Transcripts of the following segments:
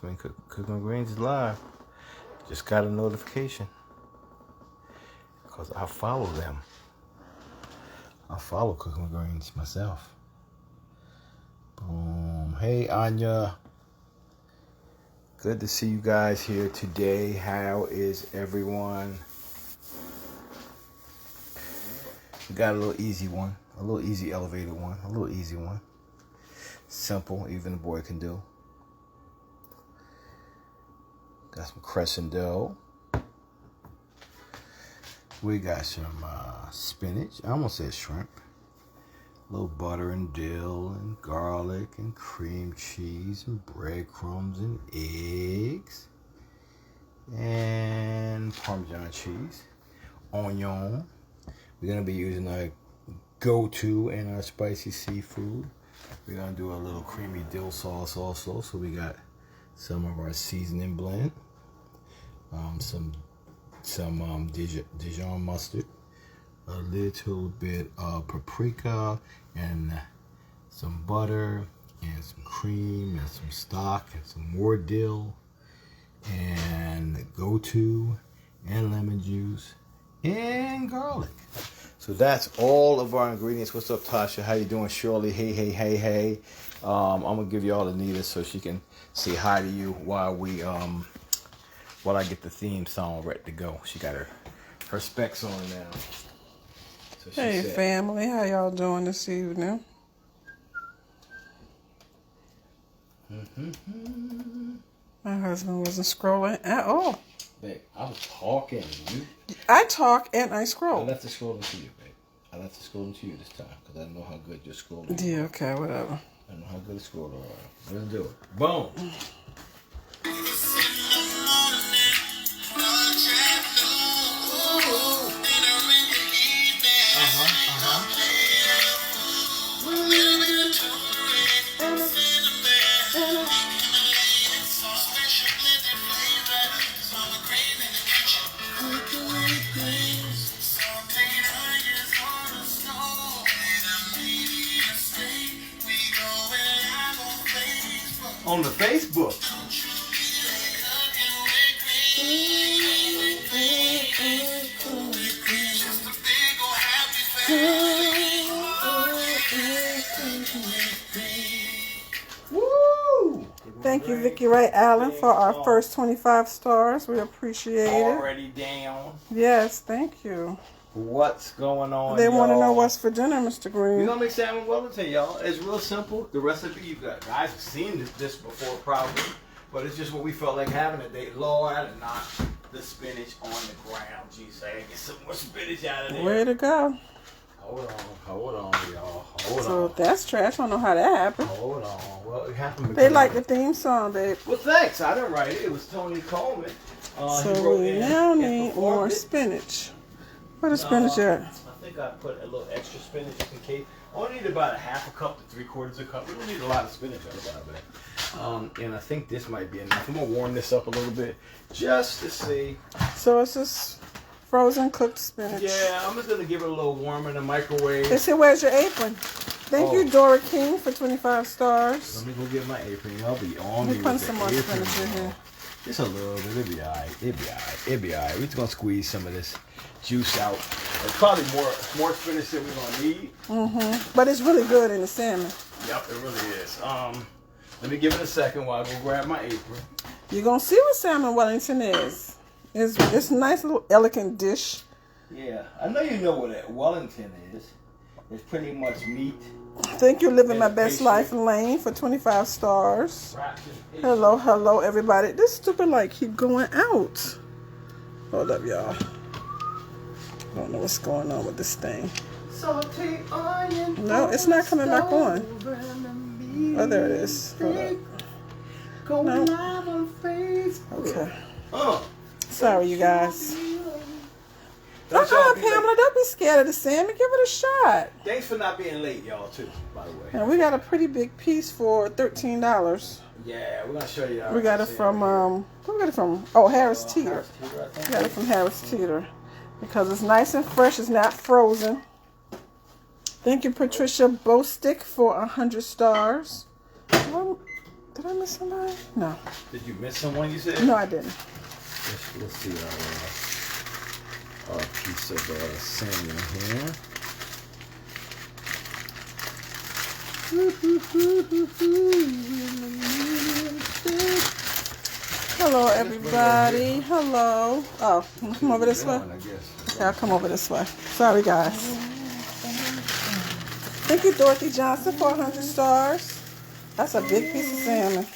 announcement. Cooking with Greens is live. Just got a notification. Because I follow them. I follow Cooking with Greens myself. Boom. Hey, Anya. Good to see you guys here today. How is everyone? We got a little easy one. A little easy elevated one. A little easy one. Simple, even a boy can do. Got some crescent dough. We got some spinach. I almost said shrimp. A little butter and dill and garlic and cream cheese and breadcrumbs and eggs. And Parmesan cheese. Onion. We're going to be using our go-to and our spicy seafood. We're going to do a little creamy dill sauce also. So we got some of our seasoning blend. Some Dijon mustard. A little bit of paprika and some butter and some cream and some stock and some more dill and go-to and lemon juice and garlic. So that's all of our ingredients. What's up, Tasha? How you doing, Shirley? Hey. I'm gonna give y'all Anita so she can say hi to you while I get the theme song ready to go. She got her specs on now. So hey, family. How y'all doing this evening? My husband wasn't scrolling at all. Babe, I was talking. I talk and I scroll. I left the scrolling to you, babe. I left the scrolling to you this time because I know how good your scrolling is. Yeah, okay, whatever. I know how good the scroller are. Let's do it. Boom. On the Facebook. Woo! Thank you, Vicky Ray Allen, for our first 25 stars. We appreciate it. Already down. Yes, thank you. What's going on, They want to know y'all? what's for dinner, Mr. Green. We're going to make salmon Wellington, y'all. It's real simple. The recipe, you guys have seen this before probably, but it's just what we felt like having today. Lord, I knocked the spinach on the ground. Jeez, I gotta get some more spinach out of there. Way to go. Hold on, y'all. Hold So on. that's trash. I don't know how that happened. Hold on. Well, it happened because... They like the theme song, babe. Well, thanks. I didn't write it. It was Tony Coleman. He So wrote we in now and need performed more it. spinach. Where the spinach at? I think I put a little extra spinach just in case. I only need about a half a cup to 3/4 cup. We don't need a lot of spinach out of that. And I think this might be enough. I'm going to warm this up a little bit just to see. So it's just frozen cooked spinach. Yeah, I'm just going to give it a little warm in the microwave. They said, where's your apron? Thank you, Dora King, for 25 stars. Let me go get my apron. Y'all be on Let me me put with some the more apron, spinach in y'all. here. Just a little bit. It'll be all right. It'll be all right. We're just going to squeeze some of this juice out. There's probably more spinach than we're going to need. But it's really good in the salmon. Yep, it really is. Let me give it a second while I go grab my apron. You're going to see what salmon Wellington is. It's a nice little elegant dish. Yeah, I know you know what Wellington is. It's pretty much meat. Thank you, Living My Best Life Lane, for 25 stars. Hello, everybody. This stupid light keep going out. Hold up, y'all. I don't know what's going on with this thing. No, it's not coming back on. Oh, there it is. Hold up. No. Okay. Sorry, you guys. Pamela, don't be scared of the salmon. Give it a shot. Thanks for not being late, y'all, too, by the way. And we got a pretty big piece for $13. Yeah, we're going to show you. We got it from, where we got it from? Oh, Harris Teeter. We got it from Harris Teeter. Because it's nice and fresh. It's not frozen. Thank you, Patricia Bostick, for 100 stars. Well, Did I miss somebody? No. Did you miss someone, you said? No, I didn't. Let's see our piece of salmon here. Hello, everybody. Hello. Oh, come over this way? Okay, I'll come over this way. Sorry, guys. Thank you, Dorothy Johnson, for 100 stars. That's a big piece of salmon.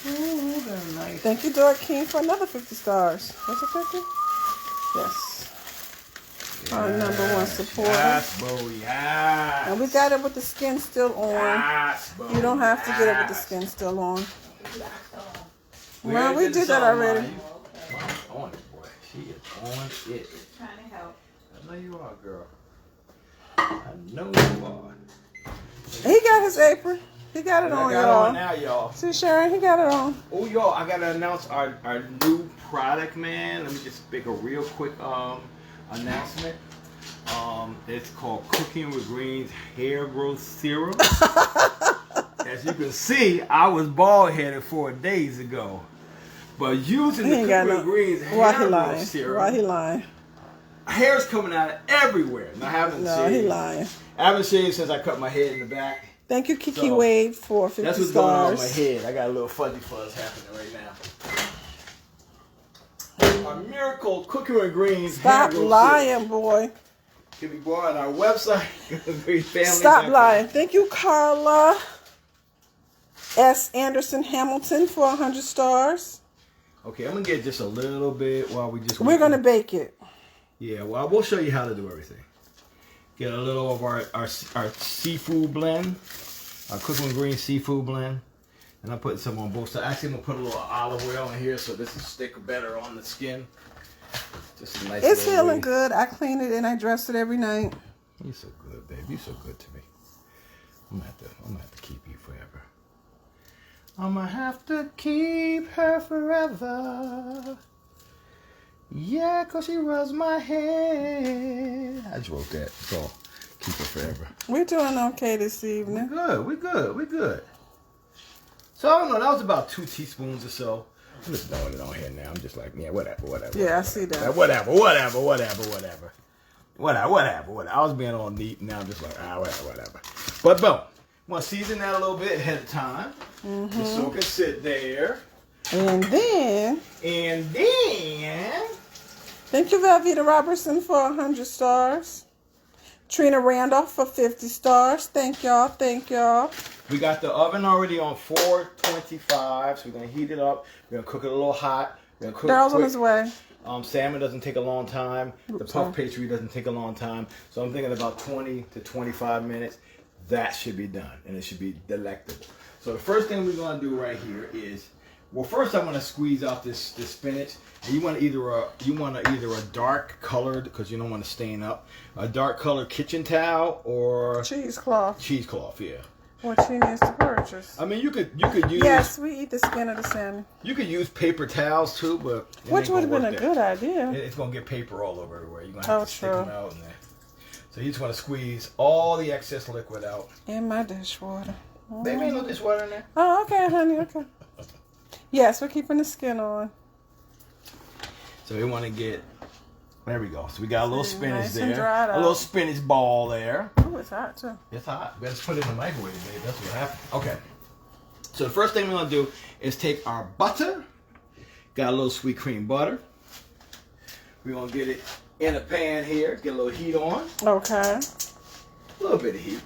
Ooh, very nice. Thank you, Dora King, for another 50 stars. Was it 50? Yes. Our #1 supporter. Yes, Bo, yes. And we got it with the skin still on. Yes, Bo, You don't have to get it with the skin still on. Well, we did the that song, already. Mom's on it, boy. She is on it. Trying to help. I know you are, girl. I know you are. He got his apron. He got it on, I got it y'all. on now, y'all. See, Sharon, he got it on. Oh, y'all, I gotta announce our new product, man. Let me just make a real quick announcement. It's called Cooking with Greens Hair Growth Serum. As you can see, I was bald-headed 4 days ago. But using the Cooking with Greens Hair Growth Serum, Why he lying? hair's coming out everywhere. And I haven't No, he lying. I haven't shaved since I cut my head in the back. Thank you, Kiki So, Wade, for 50 That's what's stars. going on in my head. I got a little fuzzy fuzz happening right now. Our miracle Cooking with Greens. Stop hair growth lying, boy. can be bought on our website. Stop lying. Thank you, Carla S. Anderson Hamilton, for 100 stars. Okay, I'm gonna get just a little bit while we just. We're gonna bake it. Yeah, well, we'll show you how to do everything. Get a little of our seafood blend, our Cooking with Greens seafood blend, and I'm putting some on both sides. Actually, I'm gonna put a little olive oil in here so this will stick better on the skin. Just a nice. It's little feeling way. good. I clean it and I dress it every night. You're so good, babe. You're so good to me. I'm gonna have to keep you forever. I'm gonna have to keep her forever. Yeah, 'cause she rubs my head. I just wrote that. So, keep her forever. We're doing okay this evening. We good. So, I don't know. That was about 2 teaspoons or so. I'm just throwing it on here now. I'm just like, yeah, whatever. Yeah, I see that. Whatever. I was being all neat, and now I'm just like, whatever. But, boom. Want to season that a little bit ahead of time. Just so it can sit there. And then, thank you, Velveeta Robertson, for 100 stars. Trina Randolph for 50 stars. Thank y'all. We got the oven already on 425, so we're going to heat it up. We're going to cook it a little hot. We're going to cook Daryl's it on quick. his way. Salmon doesn't take a long time. The Oops, puff sorry. pastry doesn't take a long time. So I'm thinking about 20 to 25 minutes. That should be done, and it should be delectable. So the first thing we're going to do right here is, well, first I want to squeeze out this spinach. And you want either a dark colored, because you don't want to stain up, a dark colored kitchen towel or Cheesecloth. cheesecloth. Yeah. What she needs to purchase. I mean, you could use. Yes, we eat the skin of the salmon. You could use paper towels too, but it Which ain't would have gonna been a work good idea. It's gonna get paper all over everywhere. You're gonna have Oh, to stick true. them out in there. So you just want to squeeze all the excess liquid out. In my dishwater. Baby, ain't no dishwater in there. Oh, okay, honey, okay. Yes, we're keeping the skin on. So we want to get. There we go. So we got a little spinach nice and there, dried a out. little spinach ball there. Oh, it's hot too. It's hot. Better put it in the microwave, babe. That's what happened. Okay. So the first thing we're gonna do is take our butter. Got a little sweet cream butter. We're gonna get it in a pan here. Get a little heat on. Okay. A little bit of heat.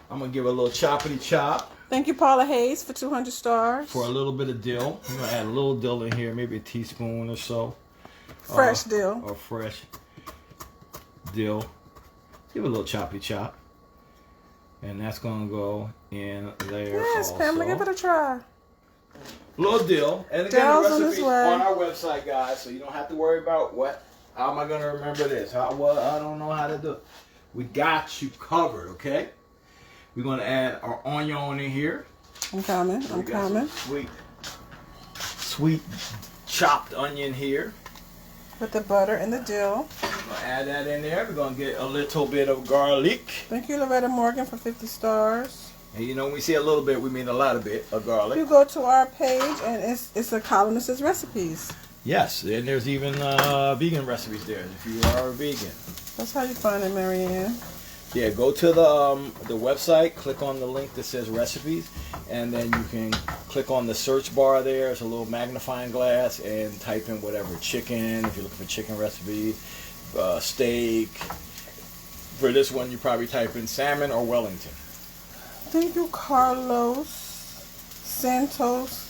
I'm gonna give it a little choppity chop Thank you, Paula Hayes, for 200 stars. for a little bit of dill. I'm gonna add a little dill in here, maybe a teaspoon or so. Fresh dill. Or fresh dill. Give it a little choppy chop. And that's gonna go in there Yes, also. Pamela, give it a try. Little dill. And again, Dill's the on his recipe's way. on our website, guys, so you don't have to worry about how am I gonna remember this? I don't know how to do it. We got you covered, okay? We're gonna add our onion in here. I'm coming. We got some sweet chopped onion here. With the butter and the dill. We're gonna add that in there. We're gonna get a little bit of garlic. Thank you, Loretta Morgan, for 50 stars. And when we say a little bit, we mean a lot of garlic. You go to our page, and it's a column that says recipes. Yes, and there's even vegan recipes there if you are a vegan. That's how you find it, Marianne. Yeah, go to the website, click on the link that says recipes, and then you can click on the search bar there. It's a little magnifying glass, and type in whatever, chicken, if you're looking for chicken recipe, steak. For this one, you probably type in salmon or Wellington. Thank you, Carlos Santos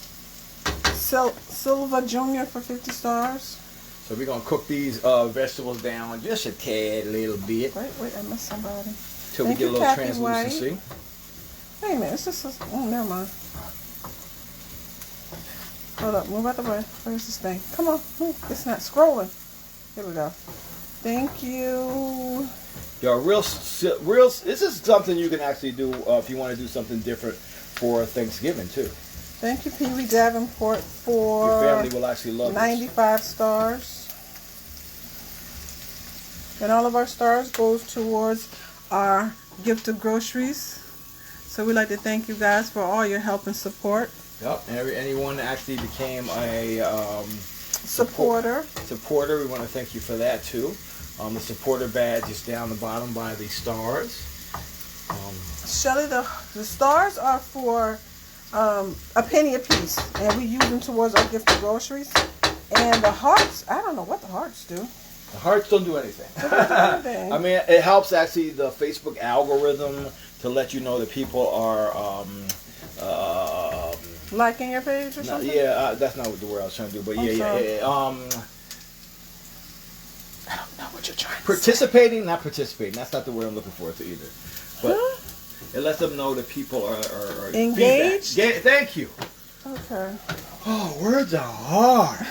Silva Jr. for 50 stars. So we're going to cook these vegetables down just a tad, little bit. Wait, I missed somebody. Till we get a little translucency. Wait a minute, it's just never mind. Hold up, move out the way. Where's this thing? Come on, move. It's not scrolling. Here we go. Thank you. Yo, real. This is something you can actually do if you want to do something different for Thanksgiving too. Thank you, Pee Wee Davenport, for your family will actually love 95 stars. And all of our stars goes towards our gift of groceries. So we'd like to thank you guys for all your help and support. Yep, and anyone that actually became a supporter. We want to thank you for that too. The supporter badge is down the bottom by the stars. Shelly, the stars are for a penny a piece, and we use them towards our gift of groceries. And the hearts, I don't know what the hearts do. The hearts don't do anything. They don't do anything. I mean, it helps actually the Facebook algorithm to let you know that people are liking your page or something. Yeah, that's not the word I was trying to do, but yeah. I don't know what you're trying to participating, say. Not participating. That's not the word I'm looking for either. But it lets them know that people are engaged. Yeah, thank you. Okay. Oh, words are hard.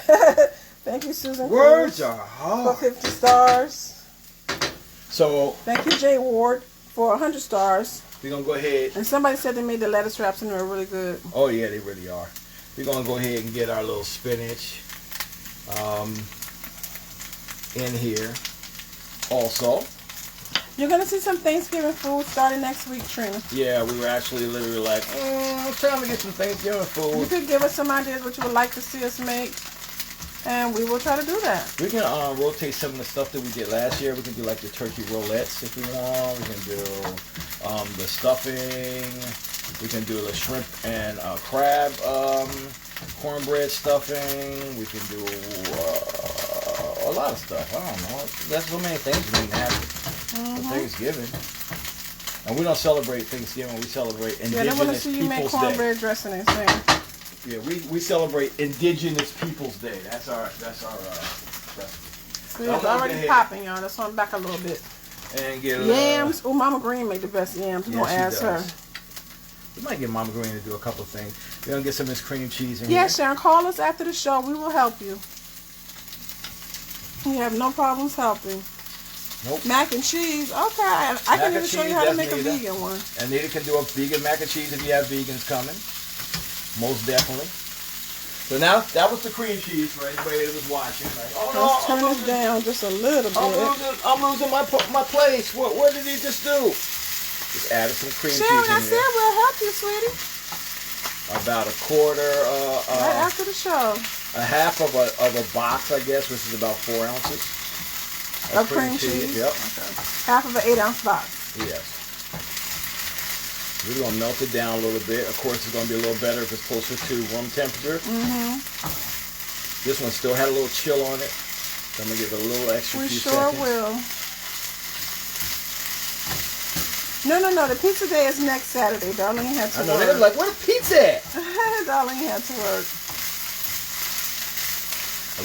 Thank you, Susan. Words are hard. For 50 stars. So. Thank you, Jay Ward, for 100 stars. We're going to go ahead. And somebody said they made the lettuce wraps and they were really good. Oh, yeah, they really are. We're going to go ahead and get our little spinach in here also. You're going to see some Thanksgiving food starting next week, Trina. Yeah, we were actually literally like, it's time to get some Thanksgiving food. You could give us some ideas what you would like to see us make. And we will try to do that. We can rotate some of the stuff that we did last year. We can do like the turkey rolettes if we want. We can do the stuffing. We can do the shrimp and crab cornbread stuffing. We can do a lot of stuff. I don't know. That's so many things we can have for Thanksgiving. And we don't celebrate Thanksgiving. We celebrate Indigenous Peoples Day. Yeah, they want to see you make cornbread dressing and thing. Yeah, we celebrate Indigenous Peoples Day. That's our recipe. See, it's already popping, y'all. Let's on back a little bit. And get yams. Oh, Mama Green make the best yams. We're gonna ask her. We might get Mama Green to do a couple of things. We're gonna get some of this cream cheese in here. Yeah, Sharon, call us after the show. We will help you. We have no problems helping. Nope. Mac and cheese. Okay, I can even show you how to make a vegan one. And Nita can do a vegan mac and cheese if you have vegans coming. Most definitely. So now that was the cream cheese for anybody that was watching. Like, let's turn this down just a little bit. I'm losing my place. What did he just do? Just added some cream cheese in Sharon, I here. said we'll help you, sweetie. About a quarter. Right after the show. A half of a box, I guess, which is about 4 ounces of cream cheese. Yep. Okay. Half of an 8-ounce box. Yes. We're going to melt it down a little bit. Of course, it's going to be a little better if it's closer to room temperature. This one still had a little chill on it. So I'm going to give it a little extra few seconds. We sure will. No. The pizza day is next Saturday. Darlene had to work. I know. They were like, where's the pizza at? Darlene had to work.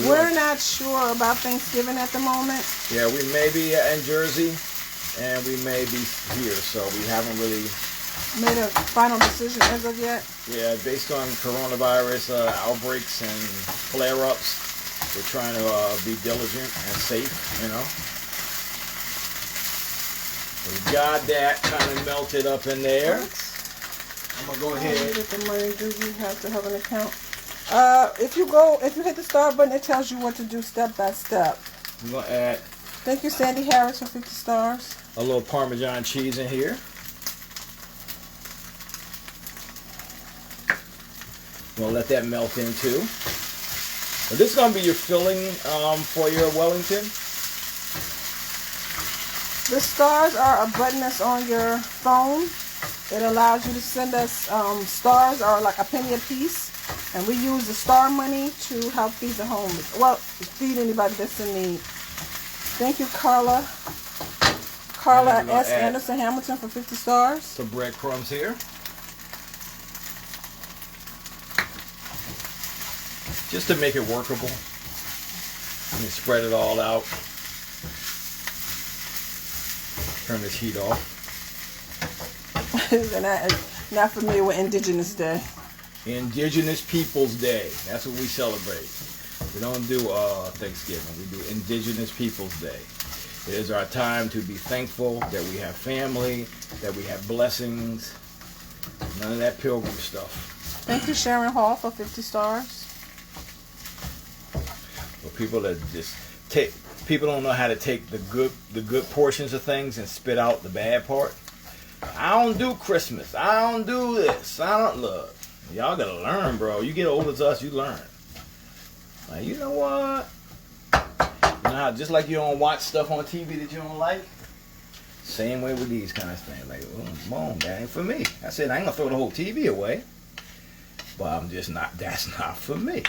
We're not sure about Thanksgiving at the moment. Yeah, we may be in Jersey, and we may be here. So we haven't really made a final decision as of yet? Yeah, based on coronavirus outbreaks and flare-ups, we're trying to be diligent and safe, you know. We got that kind of melted up in there. I'm going to go ahead. Get the money. Do you have to have an account? If you hit the start button, it tells you what to do step by step. I'm going to add. Thank you, Sandy Harris, for 50 stars. A little Parmesan cheese in here. We'll let that melt in too. But this is going to be your filling for your Wellington. The stars are a button that's on your phone. It allows you to send us stars, or like a penny a piece. And we use the star money to help feed the homeless. Well, feed anybody that's in need. Thank you, Carla. Carla S. Anderson Hamilton for 50 stars. Some breadcrumbs here. Just to make it workable. Let me spread it all out. Turn this heat off. And I'm not familiar with Indigenous Day. Indigenous Peoples Day. That's what we celebrate. We don't do Thanksgiving. We do Indigenous Peoples Day. It is our time to be thankful that we have family, that we have blessings. None of that pilgrim stuff. Thank you, Sharon Hall, for 50 stars. For people that just people don't know how to take the good portions of things and spit out the bad part. I don't do Christmas. I don't do this. I don't look. Y'all gotta learn, bro. You get old as us, you learn. Like, you know what? You know how, just like you don't watch stuff on TV that you don't like, same way with these kind of things. Like, boom, that ain't for me. I said I ain't gonna throw the whole TV away, but I'm just not. That's not for me.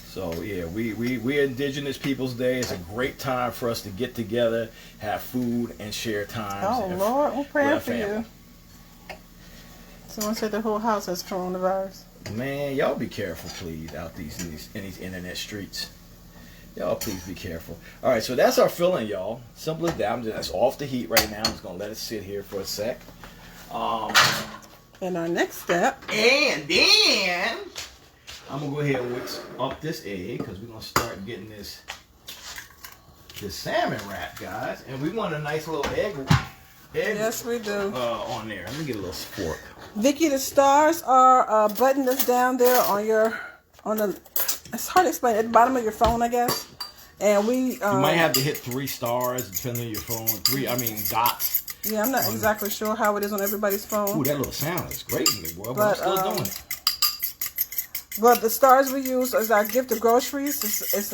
So yeah, we Indigenous Peoples Day. It's a great time for us to get together, have food, and share time. Oh Lord, we're praying for you. Someone said the whole house has coronavirus. Man, y'all be careful, please, out in these internet streets. Y'all, please be careful. All right, so that's our filling, y'all. Simple as that. That's off the heat right now. I'm just gonna let it sit here for a sec. And our next step. And then I'm gonna go ahead and whisk up this egg because we're gonna start getting this salmon wrap, guys. And we want a nice little egg. Yes, we do. On there. Let me get a little sport. Vicky, the stars are a button that's down there on the. It's hard to explain. At the bottom of your phone, I guess. And we. You might have to hit 3 stars depending on your phone. Dots. Yeah, I'm not exactly sure how it is on everybody's phone. Ooh, that little sound is great in me, boy. But I'm still doing it. But the stars we use is our gift of groceries. It's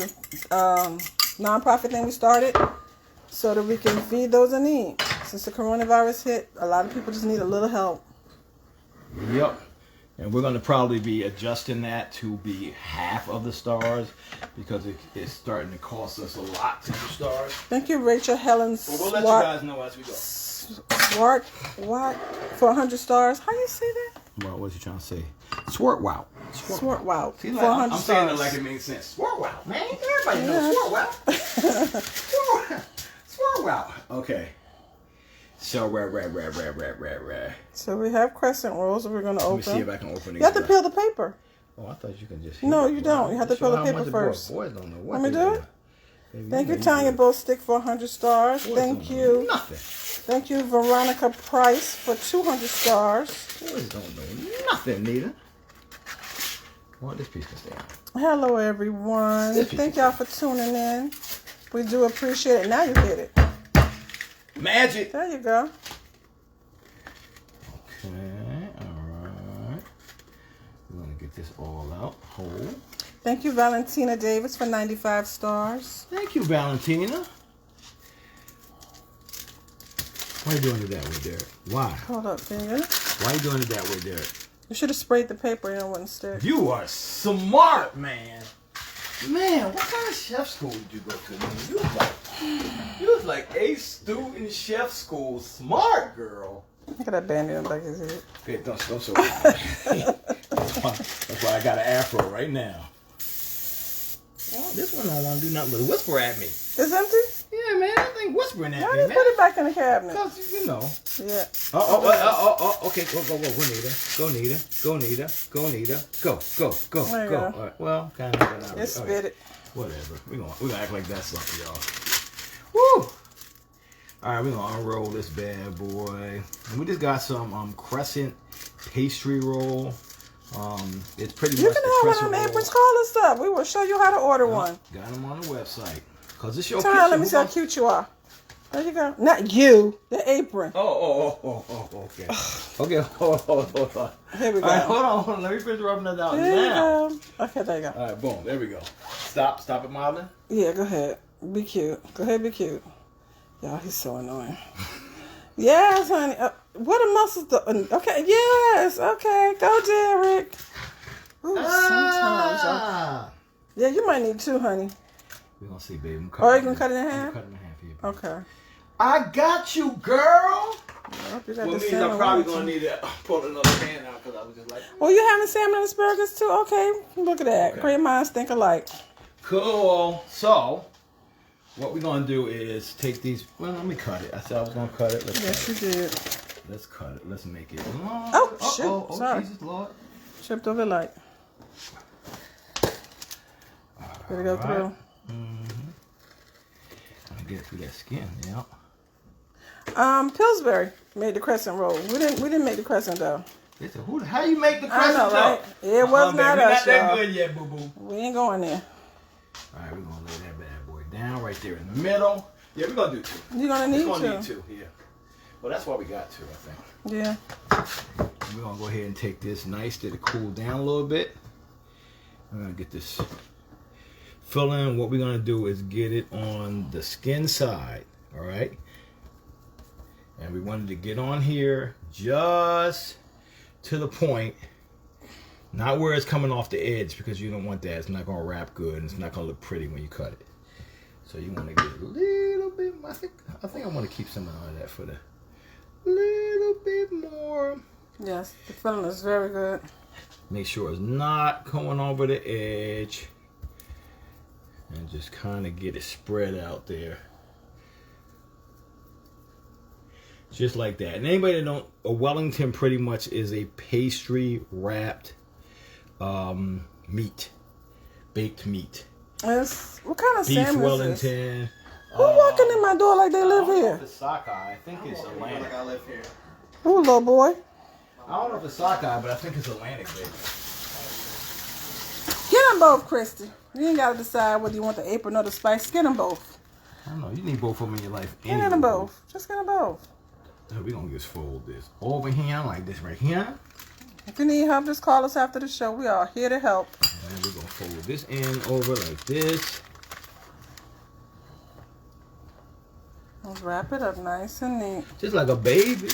a non-profit thing we started so that we can feed those in need. Since the coronavirus hit, a lot of people just need a little help. Yep. And we're going to probably be adjusting that to be half of the stars because it's starting to cost us a lot to do stars. Thank you, Rachel Helen Well, we'll let you guys know as we go. Swart, what? For 100 stars. How you say that? Well, what's you trying to say? Swart wow. Swart wow. See, like, I'm saying it like it makes sense. Swart wow, man. Everybody knows swart wow. Swart wow. Okay. So, So we have crescent rolls that we're going to open. Let me see if I can open it. You have to peel the paper. Oh, I thought you could just... No, you don't. You have to peel the paper first. Boys don't know what Let me do it. Thank you, Tanya Bostick, for 100 stars. Thank you. Nothing. Thank you, Veronica Price, for 200 stars. Boys don't know nothing, Nita. Well, this piece can stay on. Hello, everyone. Thank y'all for tuning in. We do appreciate it. Now you hit it. Magic. There you go. Okay, all right. We're going to get this all out whole. Thank you, Valentina Davis, for 95 stars. Thank you, Valentina. Why are you doing it that way, Derek? Why? Hold up, finger. Why are you doing it that way, Derek? You should have sprayed the paper and it wouldn't stick. You are smart, man. Man, what kind of chef school did you go to? Man? You was like a student chef school. Smart girl. Look at that bandit on the back of his head. Okay, don't show me. That's why I got an afro right now. Oh, this one don't want to do nothing but whisper at me. It's empty? Yeah, man. That thing whispering at me, Why man. you put it back in the cabinet? Because, you know. Yeah. Okay. Go, Nita. Go, Nita. Go, Nita. Go, Nita. Go. There you Go. go. All right. Well, kind of. It spit it. Whatever. We're gonna act like that's something, y'all. Woo! All right, we're gonna unroll this bad boy. And we just got some crescent pastry roll. It's pretty You much can the have one crescent of them roll. aprons. Call us up. We will show you how to order one. Got them on the website. Cause it's your Turn around, let me see how cute you are. There you go. Not you. The apron. Oh, okay. Okay, hold on. Here we go. All right, hold on. Let me finish rubbing that out There now. you go. Okay, there you go. All right, boom. There we go. Stop it, Marlon. Yeah, go ahead. Be cute. Go ahead, be cute. Y'all, he's so annoying. Yes, honey. What a muscles do? Okay, yes. Okay, go, Derek. Ooh, sometimes, y'all. Yeah, you might need two, honey. We're going to see, baby. Or you can cut it in half? I'm cutting it in half here. Okay. I got you, girl. Well, you got Means I'm probably going to need to pull another pan out because I was just like... Well, you having salmon and asparagus too? Okay, look at that. Okay. Great minds think alike. Cool. So, what we're going to do is take these... Well, let me cut it. I said I was going to cut it. Yes, you did. Let's cut it. Let's make it... Oh, shoot. Oh, sorry. Jesus, Lord. Tripped over the light. Better go through. Get through that skin, yeah. Pillsbury made the crescent roll. We didn't make the crescent though. How you make the crescent I know, right? It was not us, not that y'all. good yet, boo boo. We ain't going there. All right, we're gonna lay that bad boy down right there in the middle. Yeah, we're gonna do two. You're gonna need need two. Yeah. Well, that's why we got two, I think. Yeah. We're gonna go ahead and take this nice to cool down a little bit. I'm gonna get this filling. What we're gonna do is get it on the skin side. All right. And we wanted to get on here just to the point, not where it's coming off the edge, because you don't want that. It's not gonna wrap good, and it's not gonna look pretty when you cut it. So you want to get a little bit. I think I want to keep some of that for the little bit more. Yes, the filling is very good. Make sure it's not going over the edge, and just kind of get it spread out there. Just like that. And anybody that don't, a Wellington pretty much is a pastry wrapped meat, baked meat. Yes. What kind of Beef salmon Wellington. is this? Who walking in my door like they live I don't know here? if it's sockeye. I think it's Atlantic. Like I live here. Ooh, little boy. I don't know if it's sockeye, but I think it's Atlantic, baby. Get them both, Christy. You ain't got to decide whether you want the apron or the spice. Get them both. I don't know. You need both of them in your life. Get them both. Just get them both. We're going to just fold this over here like this right here. If you need help, just call us after the show. We are here to help. And we're going to fold this in over like this. Let's wrap it up nice and neat. Just like a baby.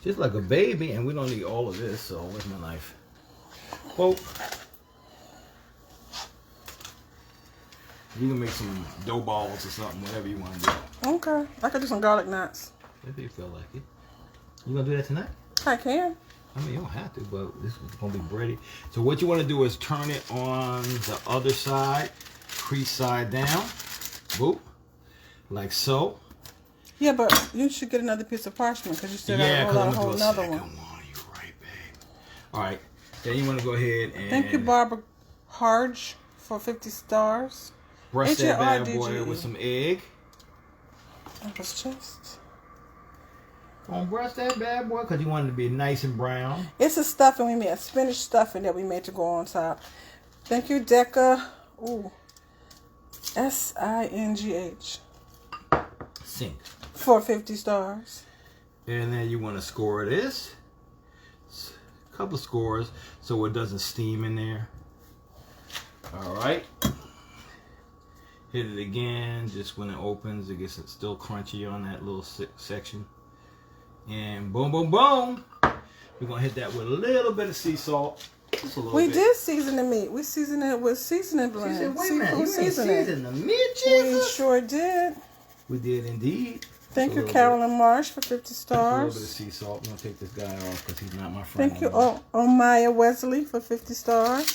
Just like a baby. And we don't need all of this, so where's my knife? Poke. You can make some dough balls or something, whatever you want to do. Okay. I could do some garlic knots. If you feel like it. You going to do that tonight? I can. I mean, you don't have to, but this is going to be bready. So what you want to do is turn it on the other side, crease side down, boop, like so. Yeah, but you should get another piece of parchment because you still got to hold another one. You're right, babe. All right, then you want to go ahead and... Thank you, Barbara Harge, for 50 stars. Brush that bad H-A-R-D-G-E. boy with some egg. That was just... Gonna brush that bad boy because you want it to be nice and brown. It's a stuffing we made, a spinach stuffing that we made to go on top. Thank you, Decca. Ooh. S-I-N-G-H. Sink. For 50 stars. And then you want to score this. A couple scores so it doesn't steam in there. All right. Hit it again. Just when it opens, it gets still crunchy on that little section. And boom, boom, boom. We're going to hit that with a little bit of sea salt. Just a little bit. We did season the meat. We seasoned it with seasoning blend. Wait a minute. You ain't seasoning. seasoned the meat, We Jesus? sure did. We did indeed. Thank you, Just a little Carolyn Marsh, for 50 bit. A little bit of stars. sea salt. I'm going to take this guy off because he's not my friend. Thank you, anymore. Omaya Wesley, for 50 stars.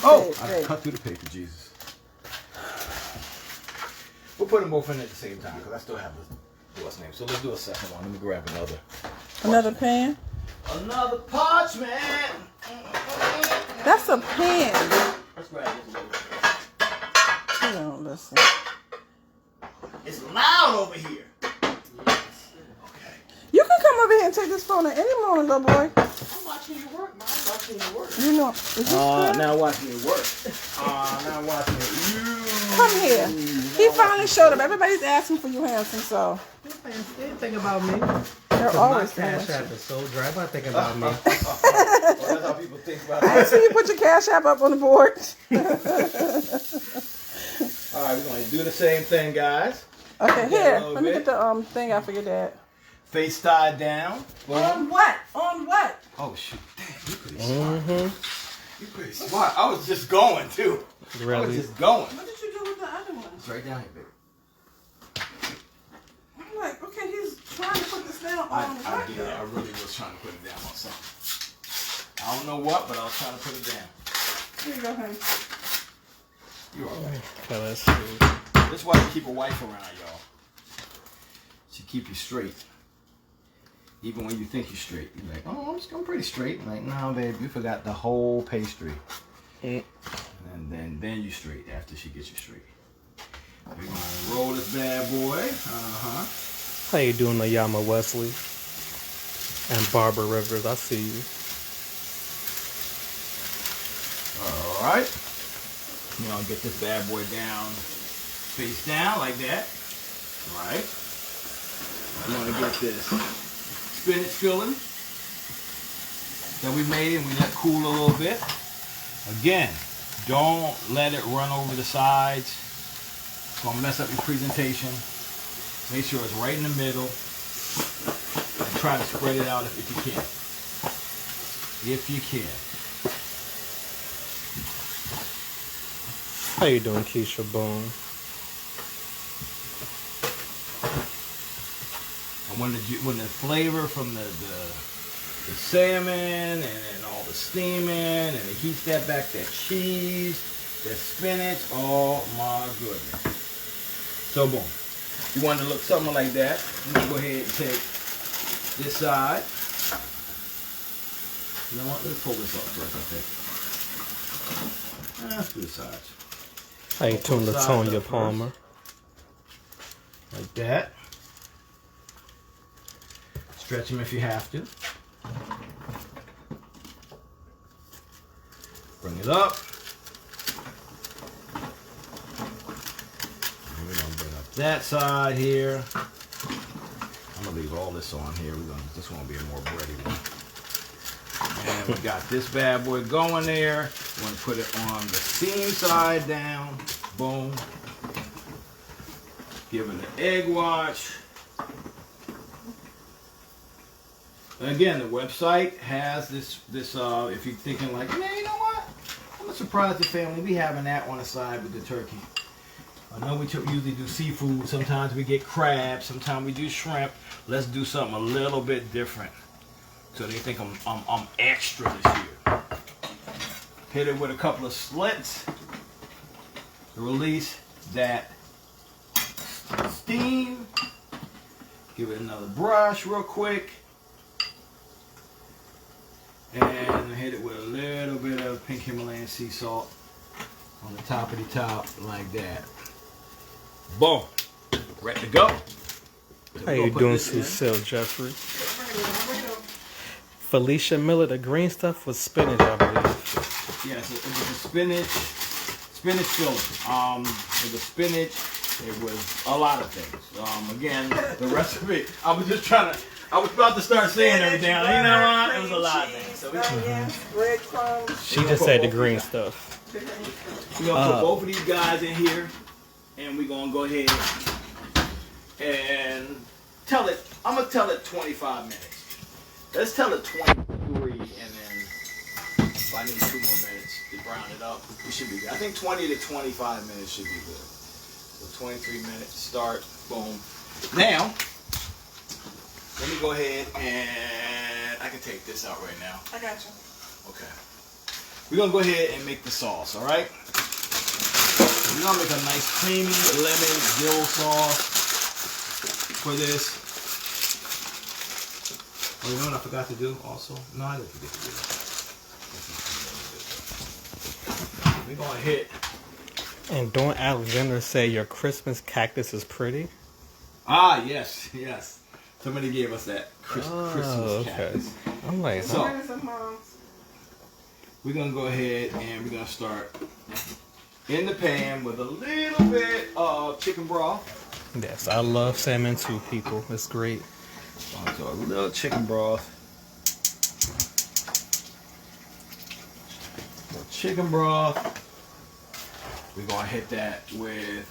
Oh, Great. I cut through the paper, Jesus. We'll put them both in at the same time because I still have the what's name. So let's do a second one. Let me grab another. Another pan. Another parchment. That's a pan. Let's grab this a little bit. You don't listen. It's loud over here. Okay. You can come over here and take this phone at any moment, little boy. I'm watching you work, man. I'm watching you work. You know, is this good? Now watch me work. Now watch me. Come here. He finally showed up. Everybody's asking for you, handsome. So They didn't think about me. they're always My thinking cash about app you. is so dry. But think about me. Well, that's how people think about I see you put your Cash App up on the board. All right, we're going to do the same thing, guys. Okay, here. little Let me bit. get the thing out for your dad. Face tied down. Boom. On what? On what? Oh, shoot. Damn, you're pretty smart. You're pretty smart. I was just going, too. I was Really? just going. What did you do with the other one? It's right down here, baby. I'm like, okay, he's trying to put this down on I really was trying to put it down on something. I don't know what, but I was trying to put it down. Here you go, honey. You're all right. Okay, let's see. That's why you keep a wife around, y'all. She keep you straight. Even when you think you're straight. You're like, oh, I'm pretty straight. I'm like, no, babe, you forgot the whole pastry. And then you straight after she gets you straight. We're going to roll this bad boy. Uh-huh. How you doing, Ayama Wesley? And Barbara Rivers, I see you. All right. We're going to get this bad boy down, face down like that. All right. We're going to get this spinach filling that we made and we let cool a little bit. Again, don't let it run over the sides. It's going to mess up your presentation. Make sure it's right in the middle. And try to spread it out if you can. If you can. How you doing, Keisha Boone? And when the flavor from the salmon and all the steaming and it heats that back, that cheese, that spinach, oh my goodness. So boom. You want it to look something like that. I'm gonna go ahead and take this side. You know what? Let's pull this up first, I think. Let's do the sides. How you doing, Latonya Palmer? Like that. Stretch them if you have to. Bring it up. And we're gonna bring up that side here. I'm gonna leave all this on here. This one will be a more bready one. And we got this bad boy going there. We're gonna put it on the seam side down. Boom. Give it an egg wash. Again, the website has this if you're thinking like, man, you know what? I'm gonna surprise the family. We having that on the side with the turkey. I know we usually do seafood. Sometimes we get crab. Sometimes we do shrimp. Let's do something a little bit different. So they think I'm extra this year. Hit it with a couple of slits to release that steam. Give it another brush real quick. And hit it with a little bit of pink Himalayan sea salt on the top of the top like that. Boom. Ready to go. So How you doing, Suzette Jeffrey? Felicia Miller, the green stuff was spinach, I believe. Yes, it was a spinach filling. It was spinach. It was a lot of things. Again, the recipe. I was about to start saying everything. You know what? It was a lot of things. So Breadcrumbs. She just said the green stuff. we're gonna put both of these guys in here, and we're gonna go ahead and tell it. I'm gonna tell it 25 minutes. Let's tell it 23, and then if I need 2 more minutes to brown it up, we should be good. I think 20 to 25 minutes should be good. So 23 minutes start. Boom. Now, let me go ahead and I can take this out right now. I got you. Okay. We're gonna go ahead and make the sauce, all right? We're gonna make a nice creamy lemon dill sauce for this. Oh, you know what I forgot to do also? No, I didn't forget to do that. We're gonna hit. And don't Alexander say your Christmas cactus is pretty? Ah, yes. Somebody gave us that Christmas cactus. I'm like, So, Where is it, Mom? we're gonna go ahead and we're gonna start in the pan with a little bit of chicken broth. Yes, I love salmon too, people. It's great. So a little chicken broth. Chicken broth. We're gonna hit that with,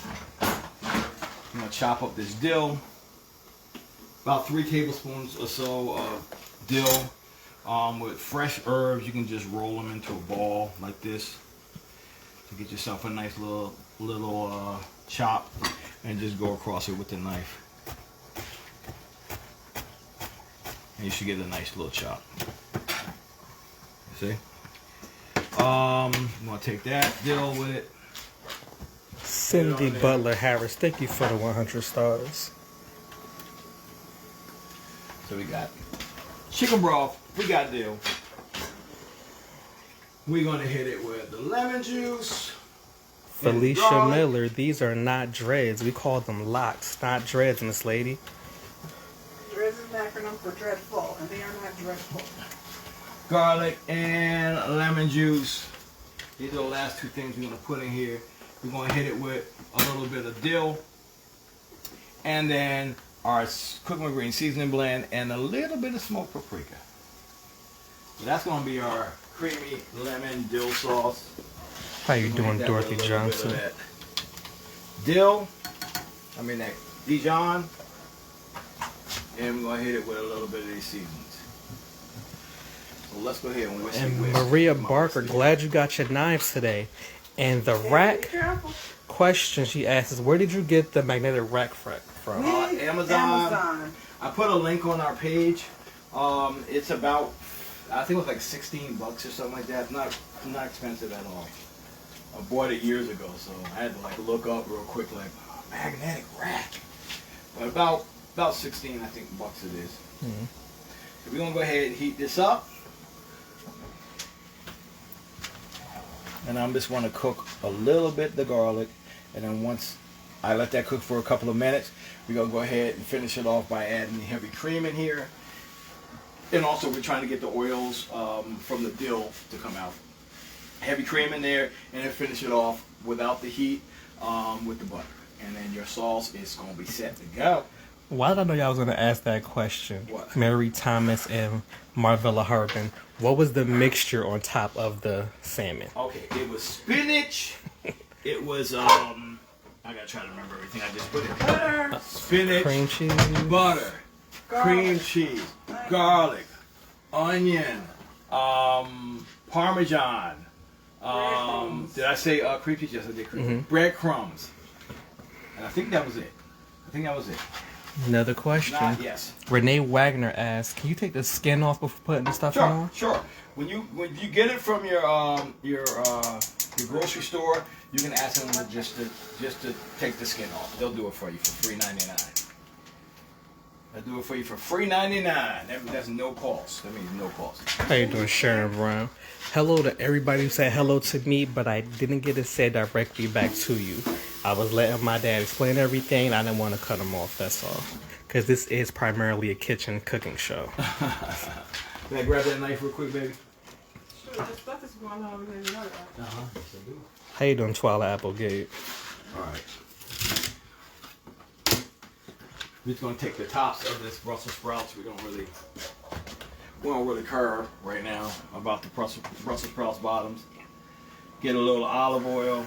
I'm gonna chop up this dill. About 3 tablespoons or so of dill. With fresh herbs, you can just roll them into a ball like this to get yourself a nice little chop, and just go across it with the knife. And you should get a nice little chop. See? I'm gonna take that dill with it. Cindy Butler Harris, thank you for the 100 stars. So we got chicken broth, we got dill. We're gonna hit it with the lemon juice. Felicia Miller, these are not dreads. We call them locks, not dreads, Miss Lady. Dreads is an acronym for dreadful, and they are not dreadful. Garlic and lemon juice. These are the last 2 things we're gonna put in here. We're gonna hit it with a little bit of dill, and then our cooking with green seasoning blend, and a little bit of smoked paprika. So that's gonna be our creamy lemon dill sauce. How you doing, Dorothy Johnson? Dill, that Dijon, and we're gonna hit it with a little bit of these seasonings. So let's go ahead and whisk it. And Maria Barker, glad you got your knives today. And the rack question she asked is, where did you get the magnetic rack from? Amazon. I put a link on our page. It's about, I think it was like $16 or something like that. Not expensive at all. I bought it years ago, so I had to look up real quick, magnetic rack. But about 16, I think, bucks it is. Mm-hmm. So we're gonna go ahead and heat this up. And I'm just want to cook a little bit the garlic, and then once I let that cook for a couple of minutes, we're going to go ahead and finish it off by adding the heavy cream in here. And also we're trying to get the oils from the dill to come out. Heavy cream in there, and then finish it off without the heat with the butter. And then your sauce is going to be set to go. Why did I know y'all was going to ask that question? What? Mary Thomas and Marvella Harbin. What was the mixture on top of the salmon? Okay, it was spinach. It was, I got to try to remember everything I just put in. Butter. Spinach. Cream cheese. Butter. Garlic. Cream cheese. Garlic. Onion. Parmesan. Did I say cream cheese? Yes, I did cream cheese. Breadcrumbs. And I think that was it. Another question. Yes. Renee Wagner asked, can you take the skin off before putting the stuff on? Sure. When you get it from your grocery store, you can ask them just to take the skin off. They'll do it for you for $3.99. They'll do it for you for $3.99. That's no cost. That means no cost. How you doing, Sharon Brown? Hello to everybody who said hello to me, but I didn't get to say directly back to you. I was letting my dad explain everything. I didn't want to cut him off, that's all. Because this is primarily a kitchen cooking show. Can I grab that knife real quick, baby? Sure, the stuff is going on over there. You know that. Uh-huh. Yes, I do. How you doing, Twila Applegate? All right. We're just going to take the tops of this Brussels sprouts. We don't really care right now about the Brussels sprouts bottoms. Get a little olive oil.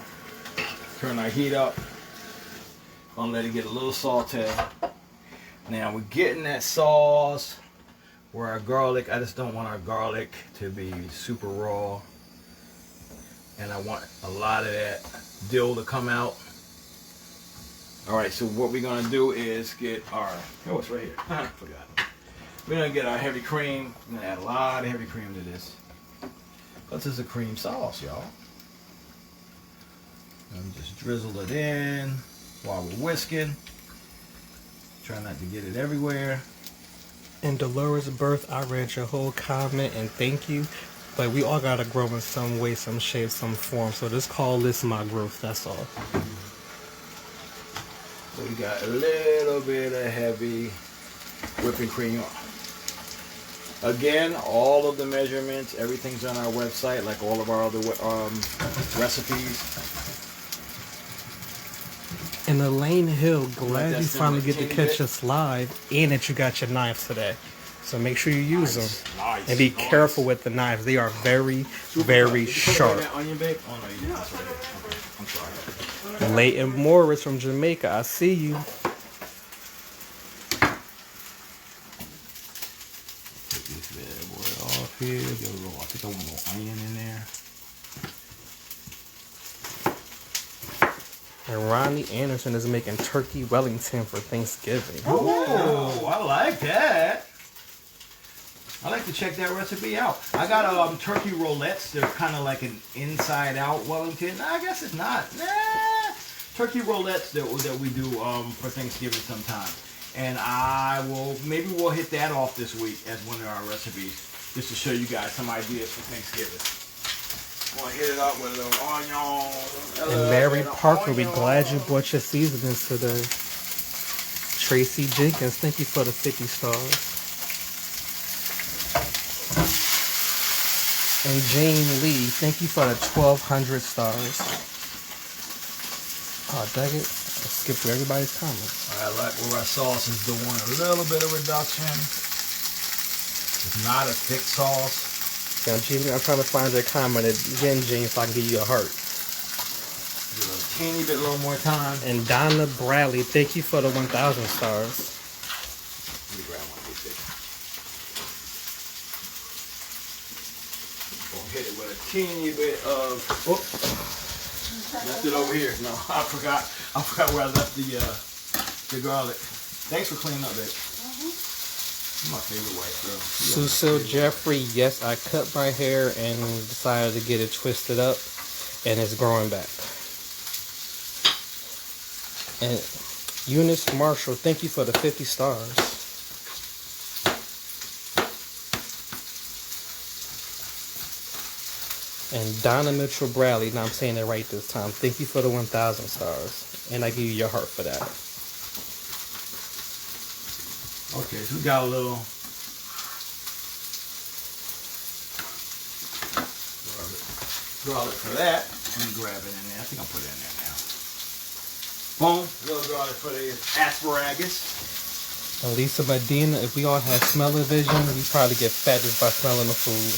Turn our heat up. Gonna let it get a little sauté. Now we're getting that sauce where our garlic, I just don't want our garlic to be super raw. And I want a lot of that dill to come out. Alright, so what we're gonna do is get our, oh, it's right here. I forgot. We're gonna get our heavy cream. We're gonna add a lot of heavy cream to this. This is a cream sauce, y'all. And just drizzle it in while we're whisking. Try not to get it everywhere. In Dolores' birth, I read your whole comment and thank you. But we all gotta grow in some way, some shape, some form. So just call this my growth, that's all. So we got a little bit of heavy whipping cream. Again, all of the measurements, everything's on our website, like all of our other recipes. And Elaine Hill, glad you that's finally them get to teeny catch bit. us live and that you got your knives today. So make sure you use them. Nice. And be careful with the knives. They are very, very sharp. Onion, babe? Oh, no, you didn't. That's right. Okay. I'm sorry. Leighton Morris from Jamaica, I see you. Take this bad boy off here. Get a little, I think I want a little onion in there. And Ronnie Anderson is making turkey Wellington for Thanksgiving. Oh, I like that. I like to check that recipe out. I got turkey rolettes. They're kind of like an inside-out Wellington. I guess it's not. Nah. Turkey rolettes that we do for Thanksgiving sometime. And maybe we'll hit that off this week as one of our recipes, just to show you guys some ideas for Thanksgiving. I'm gonna hit it up with a little onion. And Mary Parker, we glad you brought your seasonings today. Tracy Jenkins, thank you for the 50 stars. And Jane Lee, thank you for the 1,200 stars. Oh, dang it. I skipped through everybody's comments. I like where our sauce is doing a little bit of reduction. It's not a thick sauce. Now, Gene, I'm trying to find your comment again, Gene, so I can give you a heart. Give it a teeny bit, a little more time. And Donna Bradley, thank you for the 1,000 stars. Let me grab one of these things. Gonna hit it with a teeny bit of. Oh, left it over here. No, I forgot where I left the garlic. Thanks for cleaning up, babe. My favorite white girl. Susil Jeffrey, yes, I cut my hair and decided to get it twisted up, and it's growing back. And Eunice Marshall, thank you for the 50 stars. And Donna Mitchell Bradley, now I'm saying it right this time, thank you for the 1,000 stars. And I give you your heart for that. Okay, so we got a little garlic for that. Let me grab it in there. I think I'll put it in there now. Boom. A little garlic for the asparagus. Elisa Medina, if we all had smell-o-vision, we probably get fat just by smelling the food.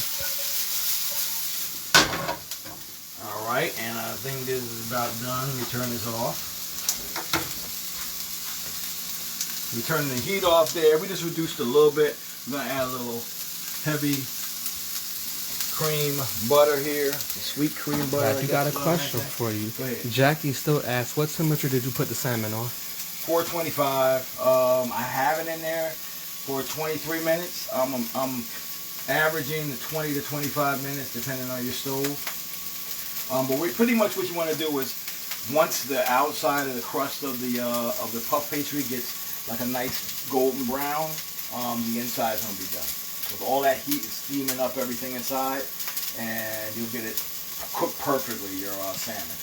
All right, and I think this is about done. Let me turn this off. We turn the heat off there. We just reduced a little bit. We're gonna add a little heavy cream butter here, sweet cream butter. You got a question for you. Go ahead. Jackie still asks, what temperature did you put the salmon on? 425. I have it in there for 23 minutes. I'm averaging the 20 to 25 minutes depending on your stove. But pretty much what you want to do is once the outside of the crust of the puff pastry gets like a nice golden brown, the inside is going to be done. Because all that heat is steaming up everything inside, and you'll get it cooked perfectly, your salmon.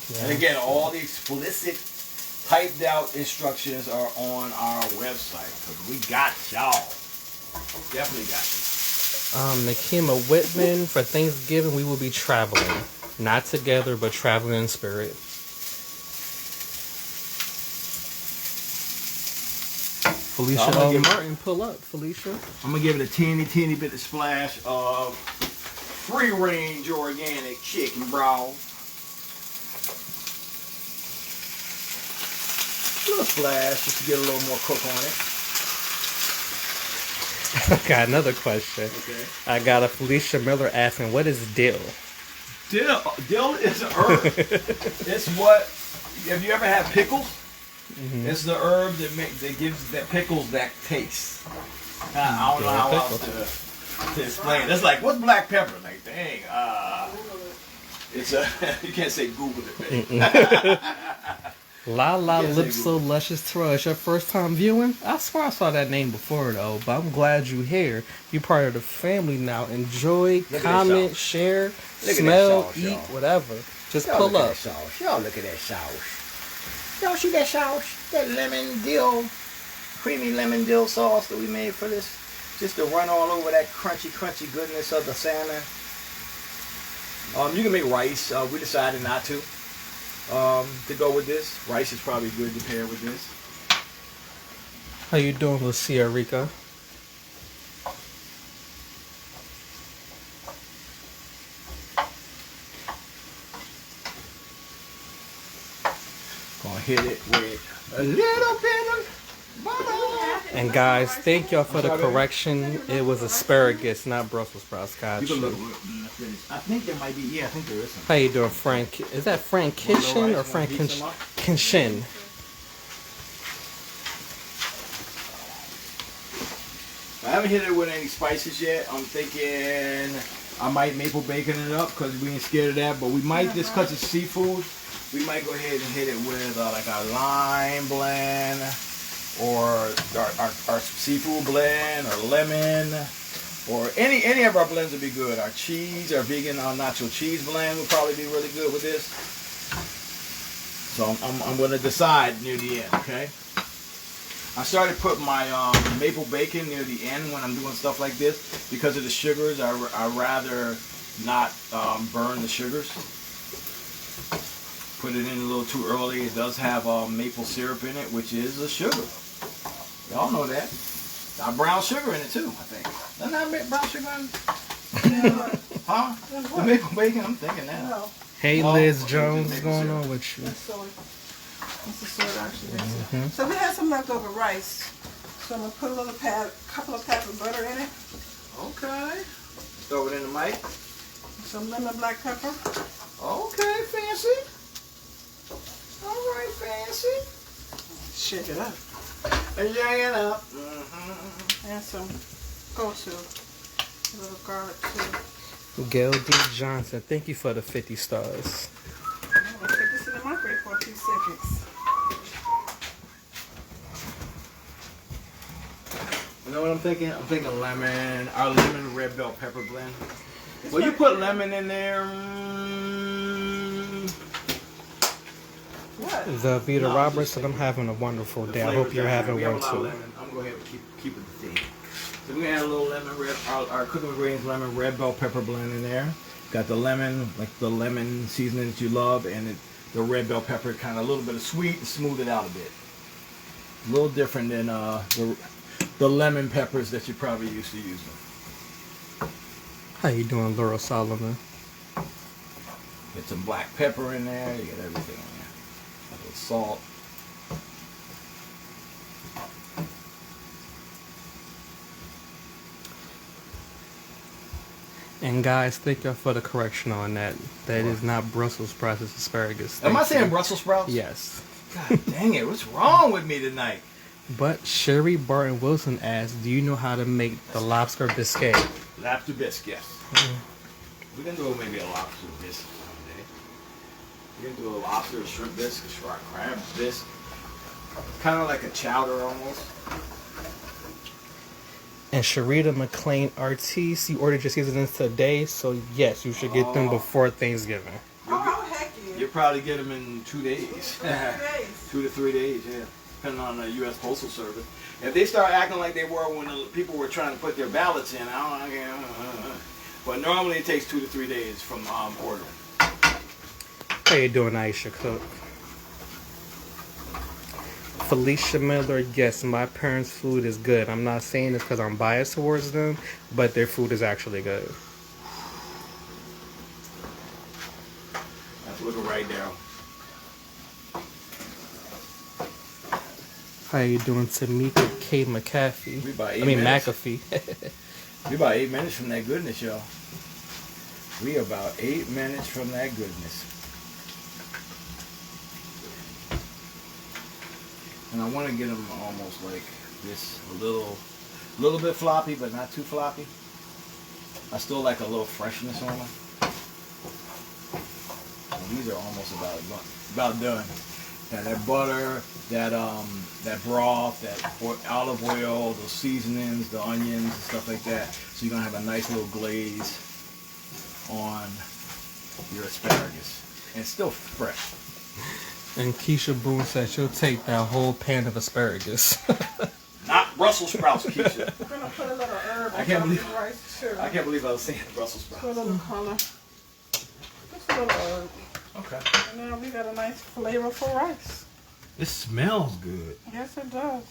Okay. And again, all the explicit typed out instructions are on our website, because we got y'all. Definitely got you. Nakima Whitman, for Thanksgiving, we will be traveling. Not together, but traveling in spirit. Felicia Martin, pull up, Felicia. I'm going to give it a teeny bit of splash of free-range organic chicken broth. A little splash just to get a little more cook on it. I got another question. Okay. I got a Felicia Miller asking, what is dill? Dill is an herb. It's what, have you ever had pickles? Mm-hmm. It's the herb that gives that pickles that taste. I don't know how else to explain it. It's like, what's black pepper? Like, dang, it's a you can't say Google it, baby. La La Lips So Luscious Terrell. It's your first time viewing? I swear I saw that name before though, but I'm glad you're here. You're part of the family now. Enjoy, comment, share, smell, eat, whatever. Just pull up. Y'all look at that sauce. Y'all see that sauce? That lemon dill, creamy lemon dill sauce that we made for this, just to run all over that crunchy goodness of the salmon. You can make rice. We decided not to. to go with this. Rice is probably good to pair with this. How you doing, Lucia Rica? Gonna hit it with a little bit of butter. And guys, thank y'all for the correction. It was asparagus, not Brussels sprouts. Got You can you. look. I think there might be. Yeah, I think there is some. How you doing, Frank? Is that Frank Kitchen or Frank Kinshin? I haven't hit it with any spices yet. I'm thinking I might maple bacon it up because we ain't scared of that. But we might, just because it's seafood, we might go ahead and hit it with like a lime blend or our seafood blend or lemon. Or any of our blends would be good. Our cheese, our vegan nacho cheese blend would probably be really good with this. So I'm going to decide near the end, okay? I started putting my maple bacon near the end when I'm doing stuff like this because of the sugars. I rather not burn the sugars. Put it in a little too early. It does have maple syrup in it, which is a sugar. Y'all know that. Got brown sugar in it too, I think. Doesn't that have brown sugar in it? Huh? The maple bacon? I'm thinking that. No. Hey, Liz Jones, what's going on with you? That's soy. That's the soy actually. So we have some leftover rice. So I'm gonna put a couple of pats of butter in it. Okay. Throw it in the mic. Some lemon black pepper. Okay, fancy. All right, fancy. Shake it up. Yeah, it up. And some gochu. A little garlic too. Gail D. Johnson, thank you for the 50 stars. I'm gonna put this in the microwave for a few seconds. You know what I'm thinking? I'm thinking lemon. Our lemon red bell pepper blend. Well, you put lemon in there. What? The Vita Roberts, and I'm having a wonderful day. I hope you're having one too. I'm going to go ahead and keep it the theme. So we're going to add a little lemon red, our cooking with greens lemon red bell pepper blend in there. Got the lemon, like the lemon seasoning that you love, and the red bell pepper, kind of a little bit of sweet and smooth it out a bit. A little different than the lemon peppers that you're probably used to using. How you doing, Laura Solomon? Get some black pepper in there. You get everything in there. A little salt. And guys, thank y'all for the correction on that. That is not Brussels sprouts, it's asparagus. Am I Thank saying you. Brussels sprouts? Yes. God dang it, what's wrong with me tonight? But Sherry Barton Wilson asked, do you know how to make the lobster biscuit? Lobster bisque, yes. We can do maybe a lobster bisque someday. We can do a lobster, a shrimp bisque, a crab bisque. Kind of like a chowder almost. And Sharita McLean Artis, you ordered your seasonings today, so yes, you should get them before Thanksgiving. Oh, heck yeah. You'll probably get them in 2 days. 2 days. 2 to 3 days, yeah. Depending on the U.S. Postal Service. If they start acting like they were when the people were trying to put their ballots in, I don't know. But normally it takes 2 to 3 days from ordering. How you doing, Aisha Cook? Felicia Miller, yes, my parents' food is good. I'm not saying this because I'm biased towards them, but their food is actually good. That's looking right there. How you doing, Tamika K. McAfee? We about 8 McAfee. We about 8 minutes from that goodness, y'all. We about 8 minutes from that goodness. And I want to get them almost like this, a little bit floppy, but not too floppy. I still like a little freshness on them. And these are almost about done. Now that butter, that broth, that olive oil, those seasonings, the onions, and stuff like that. So you're gonna have a nice little glaze on your asparagus, and it's still fresh. And Keisha Boone said she'll take that whole pan of asparagus. Not Brussels sprouts, Keisha. We're gonna put a little herb on I can't believe- the rice too. I can't believe I was saying Brussels Put a sprouts. little color. Just a little herb. Okay. And now we got a nice flavorful rice. It smells good. Yes, it does.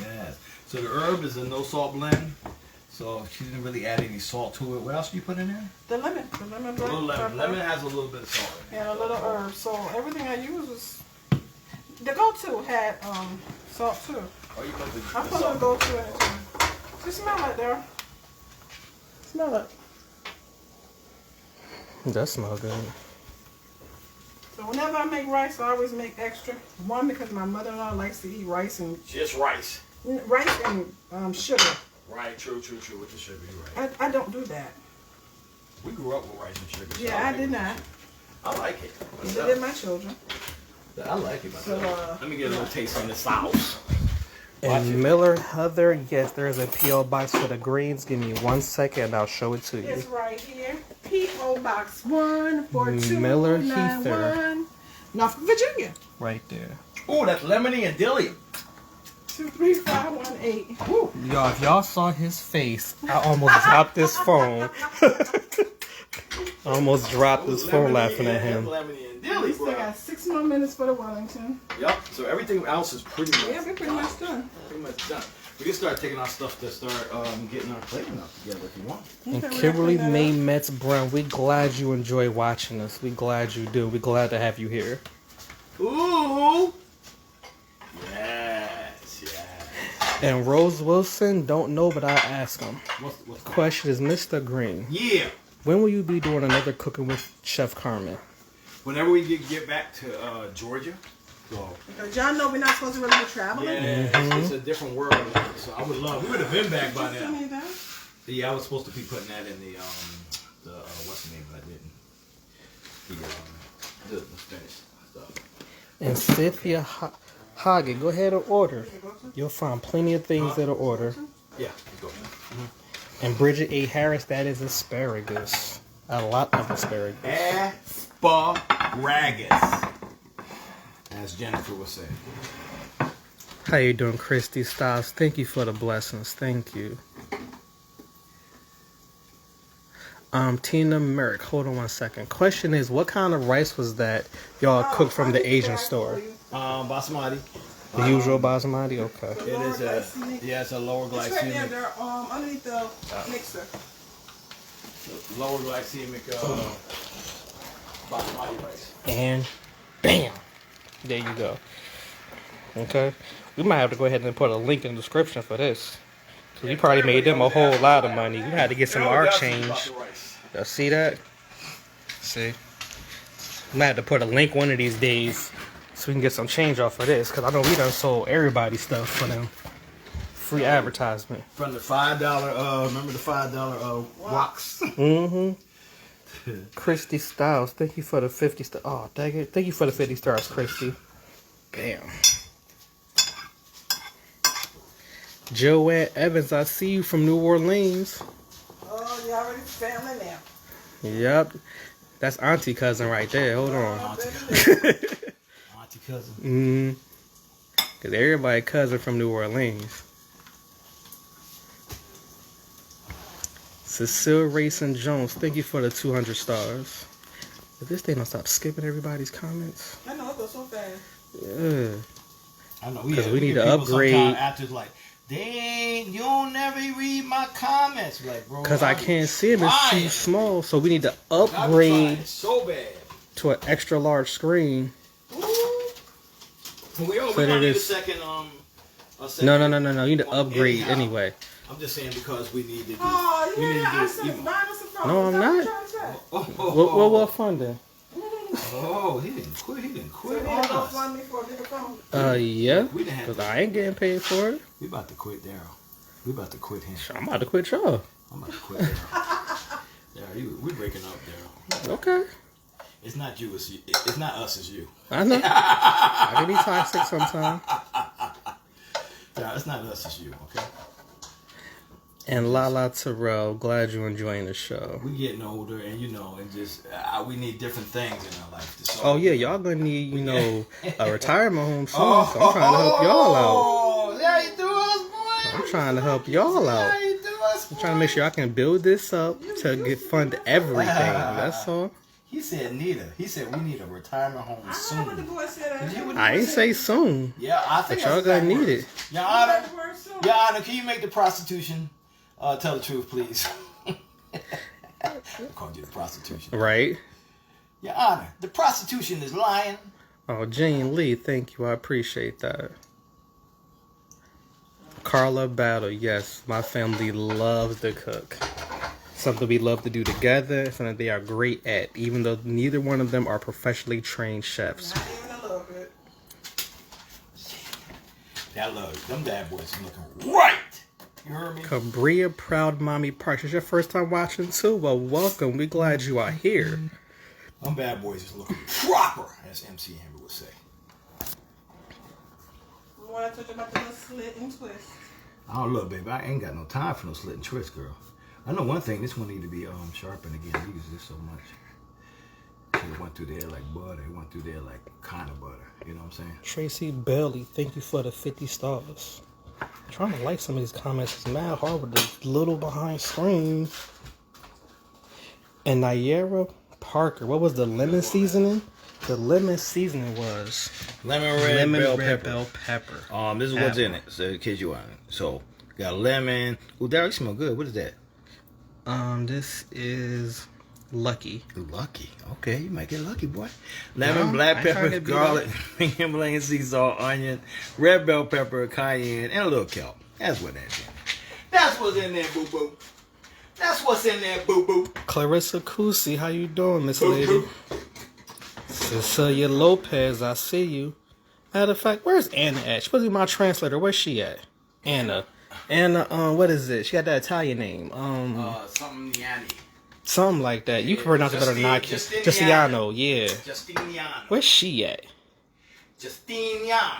Yes. So the herb is a no salt blend. So she didn't really add any salt to it. What else do you put in there? The lemon. The lemon. A little lemon. Lemon has a little bit of salt in it. And a little herb. So everything I used was... The go-to had salt too. Oh, you put the I put the go-to in it too. Just smell it there. Smell it. That smells good. So whenever I make rice, I always make extra. One, because my mother-in-law likes to eat rice and just rice. Rice and sugar. Right, true. With the sugar, you're right. I don't do that. We grew up with rice and sugar. So Yeah, I did not. I like it. Neither did my children. I like it myself. So, let me get a little taste on the sauce. And Miller Heather, yes, there is a P.O. box for the greens. Give me 1 second and I'll show it to you. It's right here. P.O. Box 14291. Miller Heather. Norfolk, Virginia. Right there. Oh, that's lemony and dilly. 23518. Woo. Y'all, if y'all saw his face, I almost dropped this phone. I almost dropped this phone laughing at him. Lemony and We dilly, still bro. got 6 more minutes for the Wellington. Yep. So everything else is pretty much Yeah, we're pretty much done. Pretty much done. We can start taking our stuff to start getting our flavor up together if you want. And Okay, we're Kimberly gonna May clean Metz Brown, we glad you enjoy watching us. We glad you do. We glad to have you here. Ooh. Yes. And Rose Wilson, don't know, but I'll ask him. What's the Question is, Mr. Green, Yeah. when will you be doing another Cooking with Chef Carmen? Whenever we get back to Georgia. So, Because y'all know we're not supposed to really be traveling. yeah, it's a different world. So I would love. We would have been back by Did you now. tell me that? Yeah, I was supposed to be putting that in the what's the name, but I didn't. The Spanish stuff. And Cynthia Hagen, go ahead and order. You'll find plenty of things that'll order. Yeah, let's go. And Bridget A. Harris, that is asparagus. A lot of asparagus. Asparagus, as Jennifer would say. How you doing, Christy Styles? Thank you for the blessings. Thank you. Tina Merrick, hold on 1 second. Question is, what kind of rice was that y'all cooked from the Asian store? Basmati. The usual basmati? Okay. It is it's a lower It's right there. glycemic. They're underneath the mixer. Lower glycemic basmati rice. And bam! There you go. Okay. We might have to go ahead and put a link in the description for this. Because we probably made them a whole lot of money. We had to get some of our change. Y'all see that? See? We might have to put a link one of these days so we can get some change off of this. Because I know we done sold everybody stuff for them. Free advertisement. From the $5, remember the $5 woks? Mm-hmm. Christy Styles, thank you for the 50 stars. Oh, dang it. Thank you for the 50 stars, Christy. Bam. Joanne Evans, I see you from New Orleans. Oh, you already family now. Yep. That's auntie cousin right there. Hold on. Auntie cousin. Because everybody cousin from New Orleans. Cecile Rayson Jones, thank you for the 200 stars. If this thing don't stop skipping everybody's comments. I know, it goes so fast. Yeah. I know. Because we need get to people upgrade. sometimes after it's like, dang, you don't never read my comments. Like, bro. Because I can't see them. It's too trying. small. So we need to I've been upgrade trying so bad. to an extra large screen. We So don't that need a is- second. No. You need to upgrade Anyhow. anyway. I'm just saying because we need to do. Oh, we you need hear that? I to said, do even. buying us a phone. No, I'm Is that not. what you're trying to say? What funding? Oh, he didn't quit. He didn't So quit you on need to go us. fund me for a bigger phone. Yeah. We didn't have Because to. I ain't getting paid for it. We about to quit Daryl. We about to quit him. I'm about to quit y'all. I'm about to quit Daryl. Daryl, we breaking up, Daryl. Okay. It's not you. It's not us. It's you. I know. I can be toxic sometimes. Yeah, it's not us. It's you. Okay. And Lala Terrell, glad you're enjoying the show. We getting older, and and just we need different things in our life. So, Oh yeah, y'all gonna need, a retirement home soon. So I'm trying to help y'all out. Oh, there you do us, boy. I'm trying to help y'all out. There you do us, possible. I'm trying to make sure I can build this up to get fund everything. That's all. He said Nita. He said we need a retirement home I soon. know what the boy said. I ain't say soon. Yeah, I think But y'all that's gonna need words. it. Your Honor, can you make the prostitution tell the truth, please? I called you the prostitution. Right? Your Honor, the prostitution is lying. Oh, Jane Lee, thank you. I appreciate that. Carla Battle, yes, my family loves to cook. Something we love to do together, something they are great at, even though neither one of them are professionally trained chefs. Not even a little bit. That love, them bad boys are looking right. You heard me? Cabria Proud Mommy Parks. Is your first time watching too? Well, welcome. We're glad you are here. Them bad boys is looking proper, as MC Hammer would say. What I told you about the little slit and twist. I don't know, baby. I ain't got no time for no slit and twist, girl. I know one thing. This one need to be sharpened again. I use this so much. It went through there like butter. It went through there like kind of butter. You know what I'm saying? Tracy Bailey, thank you for the 50 stars. I'm trying to like some of these comments. It's mad hard with the little behind screen. And Nayera Parker, what was the lemon seasoning? The lemon seasoning was Lemon red bell pepper. This is what's in it. So in case you want it. So got lemon. Ooh, that smell good. What is that? This is Lucky. Lucky. Okay, you might get lucky, boy. Lemon, No, black I ain't trying pepper, to be garlic, Himalayan sea salt, onion, red bell pepper, cayenne, and a little kelp. That's what that's in. That's what's in there, boo boo. That's what's in there, boo boo. Clarissa Kusi, how you doing, Miss Boo Lady? boo. Cecilia Lopez, I see you. Matter of fact, where's Anna at? She's supposed to be my translator. Where's she at? Anna, what is it? She got that Italian name. Something Yanni. Something like that. You can pronounce it better than I can. Justiniano. Justiniano, yeah. Justiniano. Where's she at? Justiniano.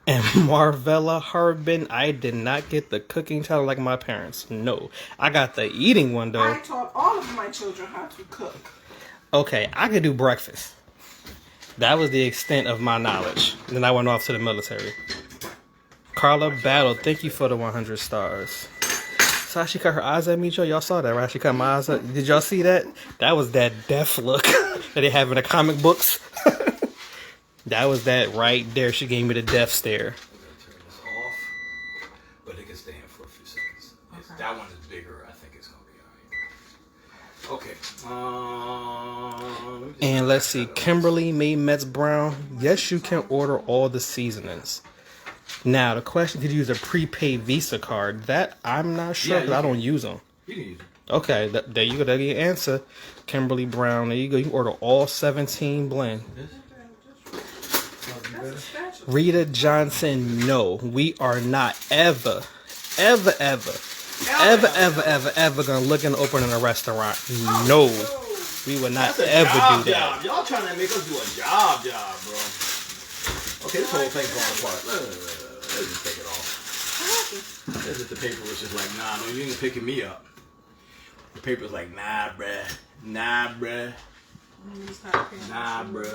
And Marvella Harbin, I did not get the cooking title like my parents. No. I got the eating one, though. I taught all of my children how to cook. Okay, I could do breakfast. That was the extent of my knowledge. Then I went off to the military. Carla Battle, thank you for the 100 stars. So she cut her eyes at me, Joe. Y'all saw that, right? She cut my eyes up. Did y'all see that? That was that death look that they have in the comic books. That was that right there. She gave me the death stare. Turn this off, but it can stay in for a few seconds. Okay. That one is bigger. I think it's gonna be alright. Okay. And let's see, Kimberly May Metz Brown. Yes, you can order all the seasonings. Now, the question, did you use a prepaid Visa card? That, I'm not sure, because I don't use them. You can use them. Okay, there you go. There's your answer. Kimberly Brown. There you go. You can order all 17 blend. Rita Johnson, no. We are not ever gonna look and open in a restaurant. No. We would not ever do that. Y'all trying to make us do a job, bro. Okay, this whole thing falling apart. Let's just take it off. This is the paper was just like, nah, no, you ain't picking me up. The paper's like, nah, bruh. Nah, bruh.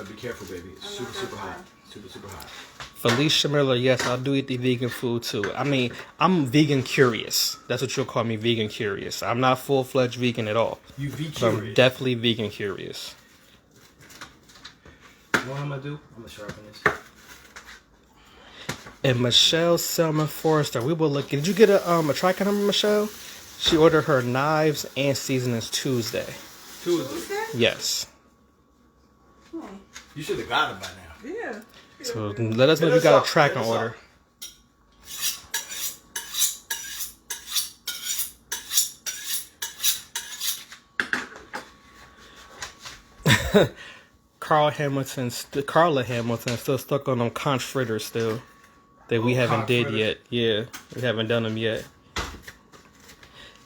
Be careful, baby. It's super hot. Super hot. Felicia Miller, yes, I do eat the vegan food too. I mean, I'm vegan curious. That's what you'll call me, vegan curious. I'm not full-fledged vegan at all. You vegan But curious. I'm definitely vegan curious. You know what I'm gonna do? I'm gonna sharpen this. And Michelle Selman Forrester, we will look. Did you get a tracking number, Michelle? She ordered her knives and seasonings Tuesday. Tuesday? Yes. You should have got it by now. Yeah. So let us know if you got a tracking order. Carla Hamilton still stuck on them conch fritters still that we haven't did yet. Yeah, we haven't done them yet.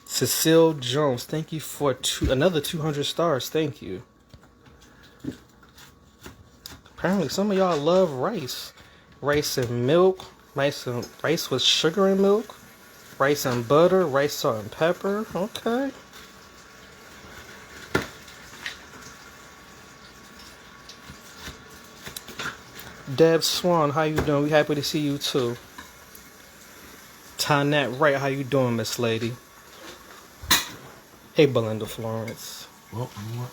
Cecile Jones, thank you for another 200 stars. Thank you. Apparently, some of y'all love rice. Rice and milk. Rice with sugar and milk. Rice and butter. Rice, salt, and pepper. Okay. Deb Swan, how you doing? We happy to see you too. Tonette Wright, how you doing, Miss Lady? Hey, Belinda Florence. Well, you know what?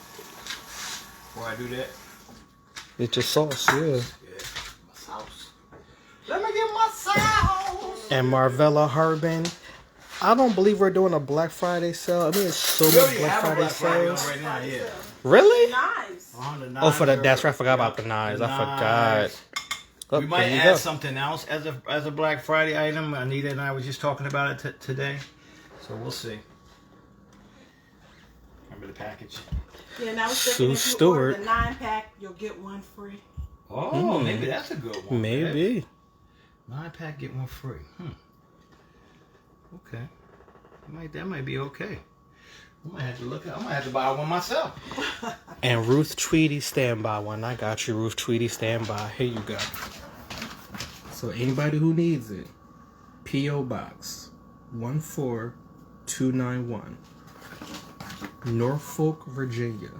Before I do that, It's your sauce, yeah. my sauce. Let me get my sauce. And Marvella Harbin. I don't believe we're doing a Black Friday sale. I mean, it's so We many already Black have a Friday Black Friday on sales. right now, yeah. Really? Knives. Oh, for the that's right. I forgot about the knives. I forgot. Oh, We might there you add go. something else as a Black Friday item. Anita and I were just talking about it today, so we'll see. Remember the package? Yeah, and I was thinking if you Stewart. order the 9-pack, you'll get one free. Oh, maybe that's a good one. Maybe. 9-pack, get one free. Okay. That might be okay. I might have to look. I might have to buy one myself. And Ruth Tweedy standby one. I got you, Ruth Tweedy standby. Here you go. So anybody who needs it, P.O. Box 14291, Norfolk, Virginia.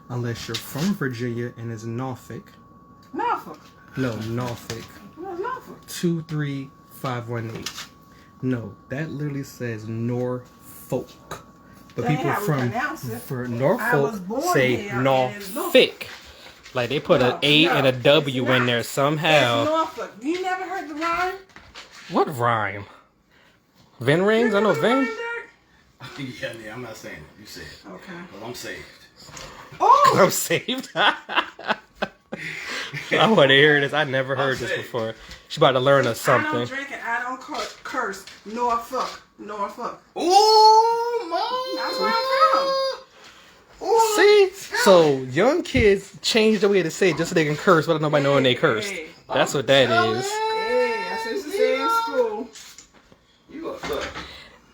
Unless you're from Virginia and it's Norfolk. Norfolk. No, Norfolk. Where's Norfolk? 23518. No, that literally says Norfolk. But That's people how we from pronounce it. for I was Norfolk born say here, and it's Norfolk. Like they put an A and a W in there It's somehow. Norfolk. You never heard the rhyme? What rhyme? Vin rings? I know Vin. Yeah, I'm not saying it. You say it. Okay. But I'm saved. Oh! I'm saved. I want to hear this. I never heard this before. She's about to learn us I don't something. drink and I don't curse. Norfolk. Norfolk. Oh, That's my! where I'm from. See? So young kids change the way to say it just so they can curse without nobody knowing they cursed. Hey. That's what that is. Hey, that's what you say in school. You are good.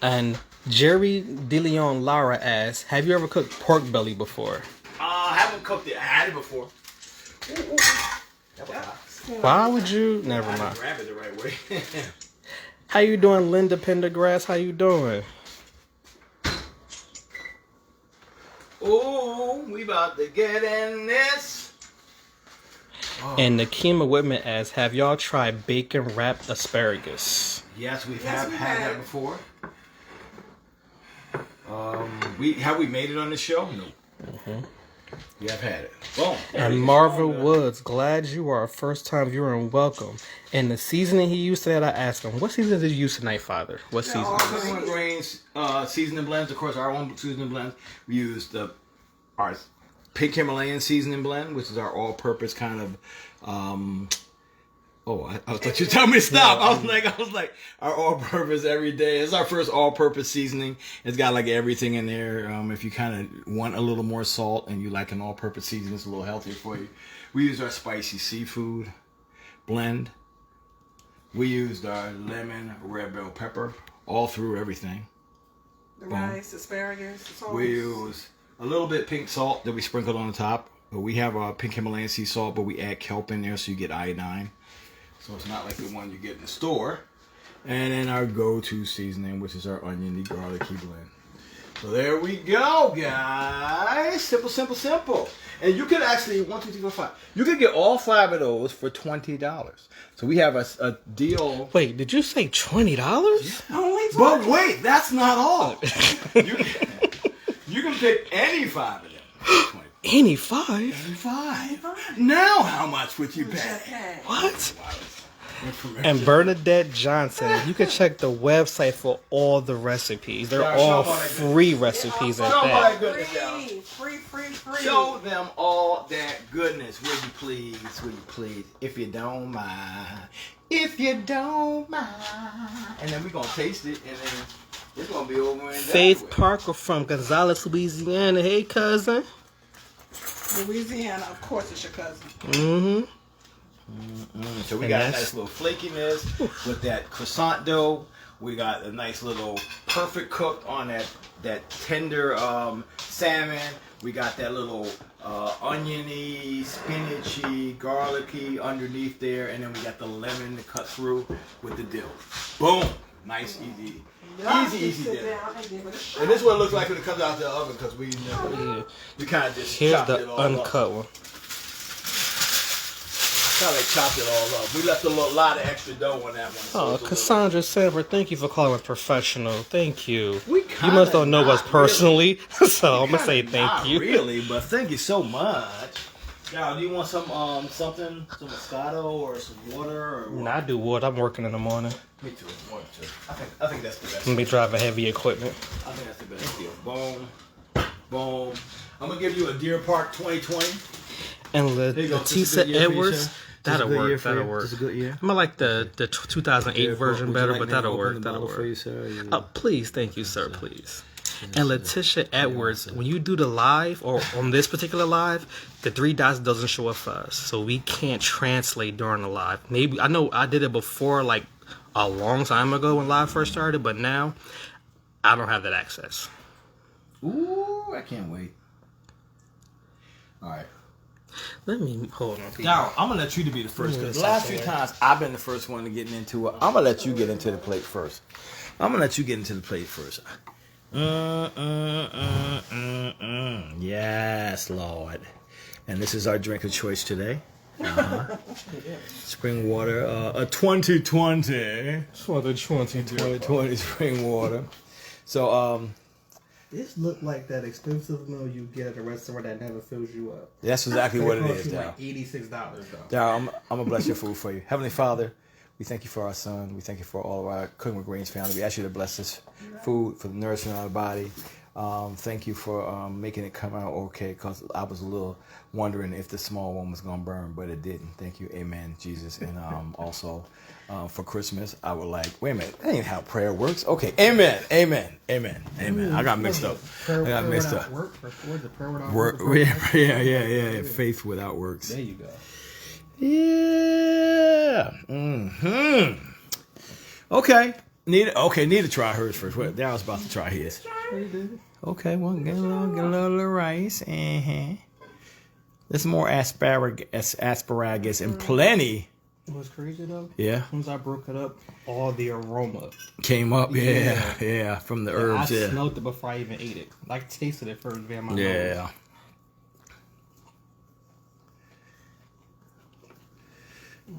And Jerry DeLeon Lara asks, have you ever cooked pork belly before? I haven't cooked it. I had it before. That was hot. Why would you? Never I had mind. to grab it the right way. How you doing, Linda Pendergrass? How you doing? Oh, we about to get in this. And Nakima Whitman asks, have y'all tried bacon wrapped asparagus? Yes, we've Yes, had we that have. before. Have we made it on the show? No. We have had it. Boom. And Marvin Woods, glad you are a first time viewer and welcome. And the seasoning he used today, I asked him, what seasoning did you use tonight, Father? What seasoning? Cooking grains, seasoning blends. Of course, our own seasoning blends. We used our pink Himalayan seasoning blend, which is our all-purpose kind of. I thought you were telling me to stop. I was like, our all-purpose every day. It's our first all-purpose seasoning. It's got like everything in there. If you kind of want a little more salt and you like an all-purpose seasoning, it's a little healthier for you. We used our spicy seafood blend. We used our lemon, red bell pepper, all through everything. The rice, asparagus, sauce. We use a little bit pink salt that we sprinkled on the top. But we have our pink Himalayan sea salt, but we add kelp in there so you get iodine. So it's not like the one you get in the store. And then our go-to seasoning, which is our oniony garlicky blend. So there we go, guys. Simple, simple, simple. And you could actually, 1, 2, 3, 4, 5. You could get all 5 of those for $20. So we have a deal. Wait, did you say $20? Only But wait, that's not all. you can pick any 5 of them. Any 5? 5. Now how much would you pay? What? And Bernadette Johnson, you can check the website for all the recipes. They're all free recipes at that. Free. Show them all that goodness, will you please, if you don't mind. If you don't mind. And then we're going to taste it, and then it's going to be over in Faith that way. Parker from Gonzales, Louisiana. Hey, cousin. Louisiana, of course, it's your cousin. Mm-hmm. So we got a nice little flakiness with that croissant dough. We got a nice little perfect cooked on that tender salmon. We got that little oniony, spinachy, garlicky underneath there, and then we got the lemon to cut through with the dill. Boom! Nice, easy dinner. And this is what it looks like when it comes out of the oven because we kind of just Here's chopped it the all uncut up. one. How they chopped it all up. We left a lot of extra dough on that one. Oh, Cassandra Sanford, thank you for calling us professional. Thank you. We You must don't know us personally, so I'm Kinda gonna say thank not you. really, but thank you so much. Now, do you want some some Moscato or some water or what? Nah, I do wood. I'm working in the morning. Me too. One too. I think that's the best. Let me drive a heavy equipment. I think that's the best deal. Boom, boom. I'm gonna give you a Deer Park 2020. And There you go. This is a Leticia good year for you, Edwards. sir. That'll This is a good year work. for That'll you. work. This is a good year. I'm gonna like the 2008 version better, but that'll work. That'll That'll for you, work. sir. Yeah. Oh, please, thank you, sir. Please. And Leticia Edwards, when you do the live or on this particular live, the 3 dots doesn't show up for us, so we can't translate during the live. Maybe I know I did it before, like a long time ago when live first started, but now I don't have that access. Ooh, I can't wait. All right. Let me hold on. Now, I'm going to let you to be the first. Because the last few times I've been the first one to get into it. I'm going to let you get into the plate first. Yes, Lord. And this is our drink of choice today. Spring water, a 2020 spring water. So, This looked like that expensive meal you get at a restaurant that never fills you up. that's exactly what it is, Like Dal. $86 though. Dal, I'm going to bless your food for you. Heavenly Father, we thank you for our son. We thank you for all of our Cooking with Greens family. We ask you to bless this food for the nourishment of our body. Thank you for making it come out okay, because I was a little wondering if the small one was going to burn, but it didn't. Thank you. Amen, Jesus. And also for Christmas, I would like, wait a minute, that ain't how prayer works. Okay, amen, amen, amen, amen. I got mixed up. Prayer without Work, yeah. Faith without works. There you go. Yeah. Okay. Need to try hers first. Well, I was about to try his. Okay, well, get a little rice. There's more asparagus and plenty. What's crazy though? Yeah. Once I broke it up, all the aroma Came up. Yeah. From the herbs. I smelled it before I even ate it. I tasted it first via my nose. Yeah.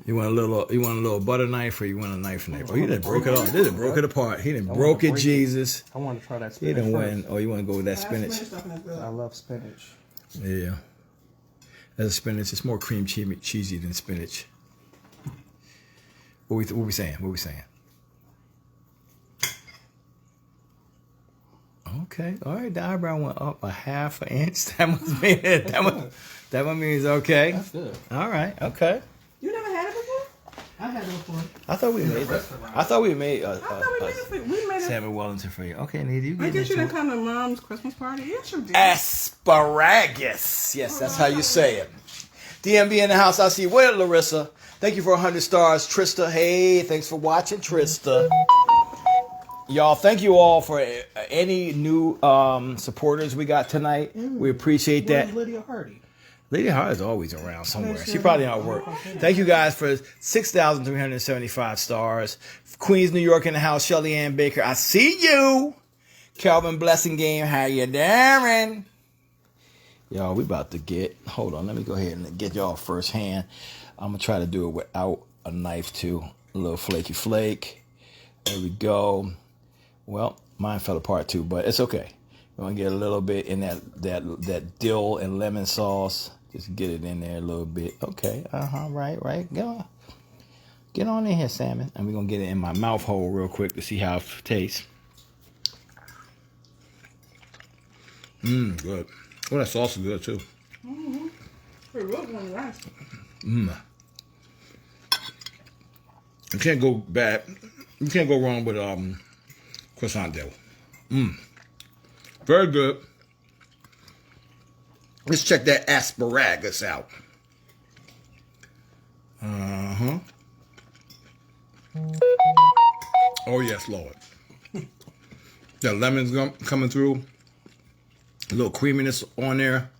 You want a little butter knife, or you want a knife? Oh, he done broke it off. He done broke it apart. He done broke it, Jesus. I want to try that He spinach done first. went. Oh, you want to go with that spinach? I love spinach. Yeah. That's spinach. It's more cream cheesy than spinach. What we saying? Okay. All right. The eyebrow went up a half an inch. That must mean that one means okay. That's good. All right. Okay. You never had it before? I had it before. I thought we made that. I thought we made I thought we made it for you. We made it. salmon Wellington for you. Okay, Nita, you I get guess you into didn't it. come to Mom's Christmas party. Yes, you did. Asparagus. Yes, that's how you say it. DMB in the house. I see you. Where, Larissa? Thank you for 100 stars. Trista, hey, thanks for watching, Trista. Y'all, thank you all for any new supporters we got tonight. We appreciate that. Where's Lydia Hardy? Lydia Hardy is always around somewhere. She probably not at work. Thank you guys for 6,375 stars. Queens, New York in the house. Shelly Ann Baker, I see you. Calvin Blessing Game, how you doing? Y'all, we about to get, hold on, let me go ahead and get y'all first hand. I'm going to try to do it without a knife too. A little flaky flake. There we go. Well, mine fell apart too, but it's okay. We're going to get a little bit in that dill and lemon sauce. Just get it in there a little bit. Okay, right. Go. Get on in here, salmon. And we're going to get it in my mouth hole real quick to see how it tastes. Good. Oh, that sauce is good too. Mm-hmm. It really was nice. You can't go bad. You can't go wrong with croissant dough. Very good. Let's check that asparagus out. Oh yes, Lord. The lemon's coming through. A little creaminess on there.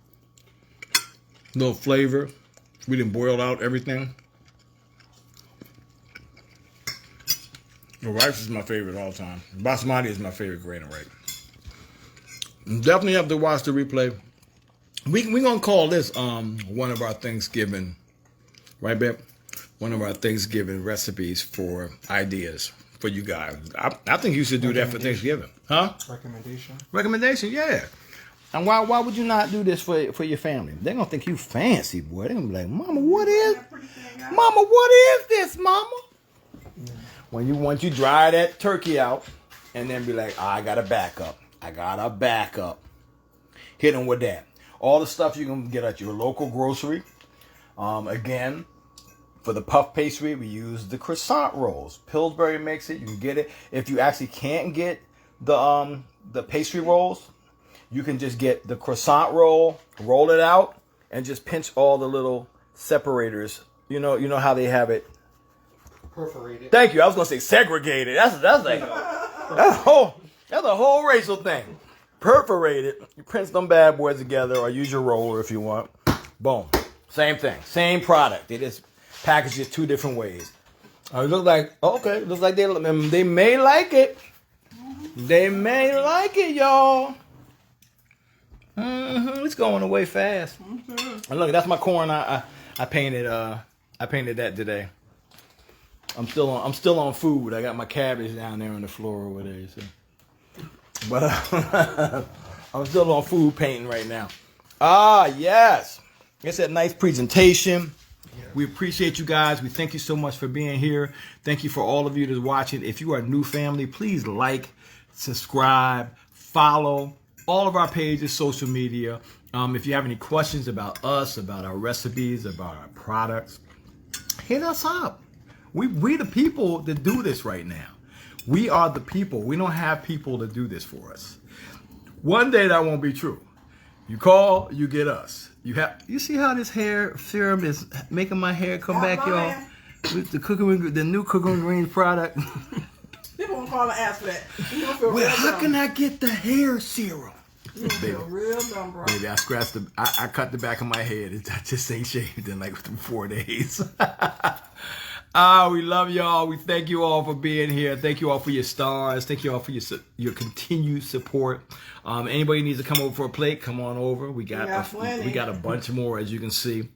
A little flavor. We didn't boil out everything. The rice is my favorite all time. Basmati is my favorite grain of rice. Definitely have to watch the replay. We're going to call this one of our Thanksgiving. Right, babe? one of our Thanksgiving recipes for ideas for you guys. I think you should do that for Thanksgiving. Huh? Recommendation, yeah. And why would you not do this for your family? They're going to think you fancy, boy. They're going to be like, Mama, what is this, Mama? Once you dry that turkey out, and then be like, I got a backup. Hit them with that. All the stuff you can get at your local grocery. Again, for the puff pastry, we use the croissant rolls. Pillsbury makes it. You can get it. If you actually can't get the pastry rolls, you can just get the croissant roll it out, and just pinch all the little separators. You know how they have it Perforated. Thank you. I was gonna say segregated. That's a whole racial thing. Perforated. You pinch them bad boys together, or use your roller if you want. Boom. Same thing. Same product. They just package it 2 different ways. It looks like Looks like they may like it. They may like it, y'all. It's going away fast. And look, that's my corn. I painted. I painted that today. I'm still on food. I got my cabbage down there on the floor over there. So. But I'm still on food painting right now. Yes. It's a nice presentation. We appreciate you guys. We thank you so much for being here. Thank you for all of you that's watching. If you are a new family, please like, subscribe, follow all of our pages, social media. If you have any questions about us, about our recipes, about our products, hit us up. We the people that do this right now. We are the people. We don't have people to do this for us. One day that won't be true. You call, you get us. You see how this hair serum is making my hair come back, y'all? With the new Cooking Greens product. People won't call and ask for that. Well, how can I get the hair serum? You feel real dumb, bro. Baby, I cut the back of my head. I just ain't shaved in like 4 days. We love y'all. We thank you all for being here. Thank you all for your stars. Thank you all for your continued support. Anybody needs to come over for a plate, come on over. We got a bunch more, as you can see.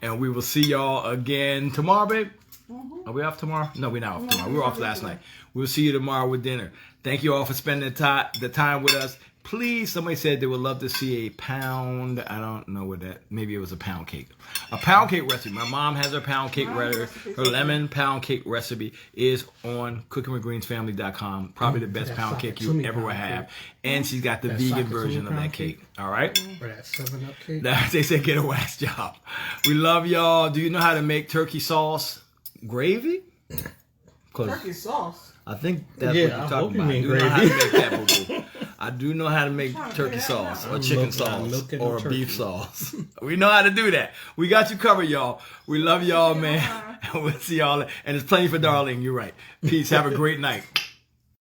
And we will see y'all again tomorrow, babe. Are we off tomorrow? No, we're not off tomorrow. We were off last night. We'll see you tomorrow with dinner. Thank you all for spending the time with us. Please, somebody said they would love to see a pound. I don't know what that. Maybe it was a pound cake. A pound cake recipe. My mom has her pound cake recipe. Her lemon pound cake recipe is on cookingwithgreensfamily.com. Probably the best pound cake you ever will have. And she's got the vegan version of that cake. All right? Or that 7-Up cake. They said get a wax job. We love y'all. Do you know how to make turkey sauce gravy? Turkey sauce. I think that's what you're talking about. I do know how to make that, boo-boo. I do know how to make turkey sauce or chicken sauce or beef sauce. We know how to do that. We got you covered, y'all. We love y'all, man. And we'll see y'all. And it's plenty for Darlene. You're right. Peace. Have a great night.